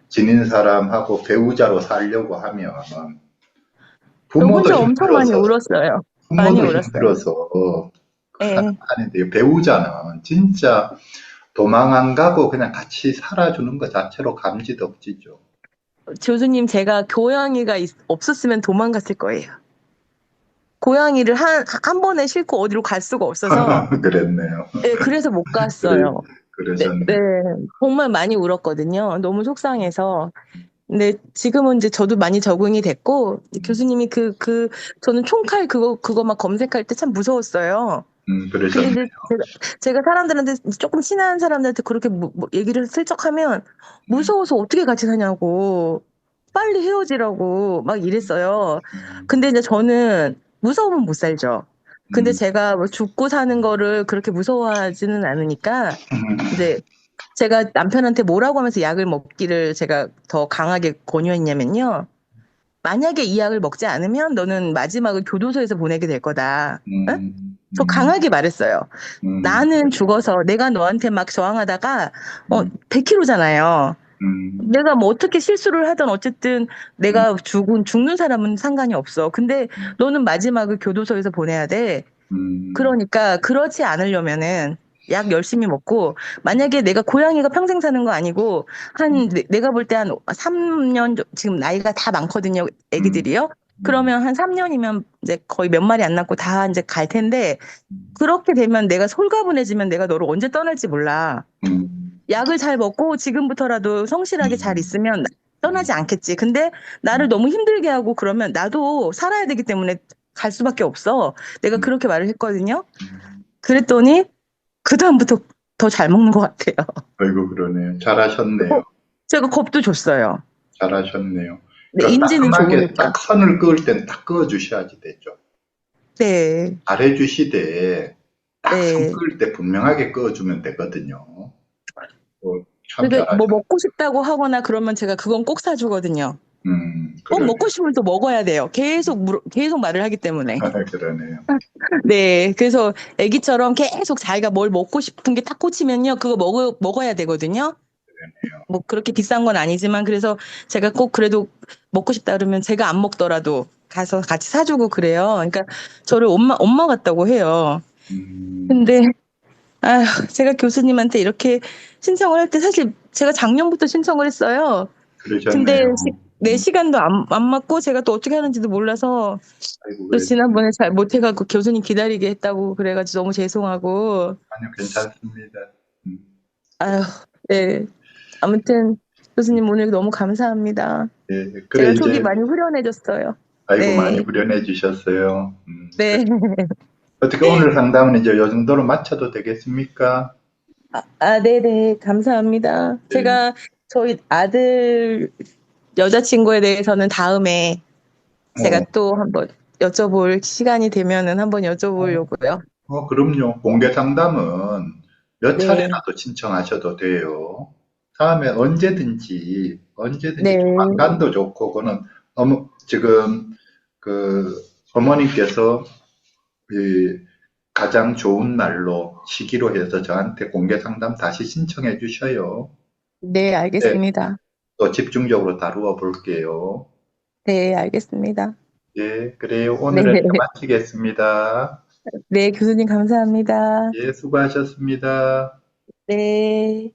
지닌 사람하고 배우자로 살려고 하면 저 부모도 혼자 엄청 많이 힘들어서, 울었어요. 많이 부모도 울었어요. 힘들어서 예. 하는데요. 배우자는 진짜 도망 안 가고 그냥 같이 살아주는 것 자체로 감지덕지죠. 교수님, 제가 고양이가 없었으면 도망갔을 거예요. 고양이를 한 번에 싣고 어디로 갈 수가 없어서, 그랬네요. 예, 그래서 못 그래, 갔어요. 네, 그러셨네. 네. 정말 많이 울었거든요. 너무 속상해서. 근데 지금은 이제 저도 많이 적응이 됐고, 교수님이 저는 총칼 그거 막 검색할 때 참 무서웠어요. 근데 그러셨네. 이제 제가 사람들한테 조금 친한 사람들한테 그렇게 얘기를 슬쩍 하면 무서워서 어떻게 같이 사냐고, 빨리 헤어지라고 막 이랬어요. 음, 근데 이제 저는 무서우면 못 살죠. 근데 음, 제가 뭐 죽고 사는 거를 그렇게 무서워하지는 않으니까 이제 제가 남편한테 뭐라고 하면서 약을 먹기를 제가 더 강하게 권유했냐면요. 만약에 이 약을 먹지 않으면 너는 마지막을 교도소에서 보내게 될 거다. 응? 음, 저 음, 강하게 말했어요. 나는 죽어서 내가 너한테 막 저항하다가 음, 100kg잖아요. 음, 내가 뭐 어떻게 실수를 하든 어쨌든 음, 내가 죽는 사람은 상관이 없어. 근데 너는 마지막을 교도소에서 보내야 돼. 음, 그러니까 그렇지 않으려면은 약 열심히 먹고 만약에 내가 고양이가 평생 사는 거 아니고 내가 볼 때 한 3년 지금 나이가 다 많거든요. 음, 애기들이요. 음, 그러면 한 3년이면 이제 거의 몇 마리 안 남고 다 이제 갈 텐데 그렇게 되면 내가 솔가분해지면 내가 너를 언제 떠날지 몰라. 약을 잘 먹고 지금부터라도 성실하게 잘 있으면 떠나지 않겠지. 근데 나를 너무 힘들게 하고 그러면 나도 살아야 되기 때문에 갈 수밖에 없어. 내가 그렇게 말을 했거든요. 그랬더니 그다음부터 더 잘 먹는 것 같아요. 아이고, 그러네요. 잘하셨네요. 제가 겁도 줬어요. 잘하셨네요. 네, 그러니까 인지는 따끔하게 좋으니까. 딱 선을 그을 땐 딱 그어 주셔야지 되죠. 네, 잘해 주시되 딱 선 네. 그을 때 분명하게 그어 주면 되거든요. 참 그래서 뭐 잘하셨네요. 먹고 싶다고 하거나 그러면 제가 그건 꼭 사주거든요. 꼭 그러네요. 먹고 싶으면 또 먹어야 돼요. 계속 말을 하기 때문에. 그러네요. 네, 그래서 애기처럼 계속 자기가 뭘 먹고 싶은 게 딱 꽂히면요, 그거 먹어야 되거든요. 그러네요. 뭐 그렇게 비싼 건 아니지만 그래서 제가 꼭 그래도 먹고 싶다 그러면 제가 안 먹더라도 가서 같이 사주고 그래요. 그러니까 저를 엄마 같다고 해요. 음, 근데 제가 교수님한테 이렇게 신청을 할 때 사실 제가 작년부터 신청을 했어요. 근데 그러셨네요. 내 시간도 안 맞고 제가 또 어떻게 하는지도 몰라서 아이고, 또 그랬 지난번에 잘 못해갖고 교수님 기다리게 했다고 그래가지고 너무 죄송하고 아니요, 괜찮습니다. 음, 아유 네 아무튼 교수님 오늘 너무 감사합니다. 예, 그래, 제가 속이 이제, 많이 후련해졌어요. 아이고, 많이 네, 후련해 주셨어요. 네. 어떻게 오늘 상담은 이제 요 정도로 마쳐도 되겠습니까? 네네, 감사합니다. 네. 제가 저희 아들 여자친구에 대해서는 다음에 제가 어, 또 한번 여쭤볼 시간이 되면은 한번 어, 여쭤보려고요. 그럼요. 공개 상담은 몇 네, 차례라도 신청하셔도 돼요. 다음에 언제든지 네, 조만간도 좋고, 그거는 지금 그 어머님께서 이 가장 좋은 날로 시기로 해서 저한테 공개 상담 다시 신청해 주셔요. 네, 네, 알겠습니다. 또 집중적으로 다루어 볼게요. 네, 알겠습니다. 예, 그래요. 네, 오늘은 이제 마치겠습니다. 네, 교수님 감사합니다. 예, 수고하셨습니다. 네.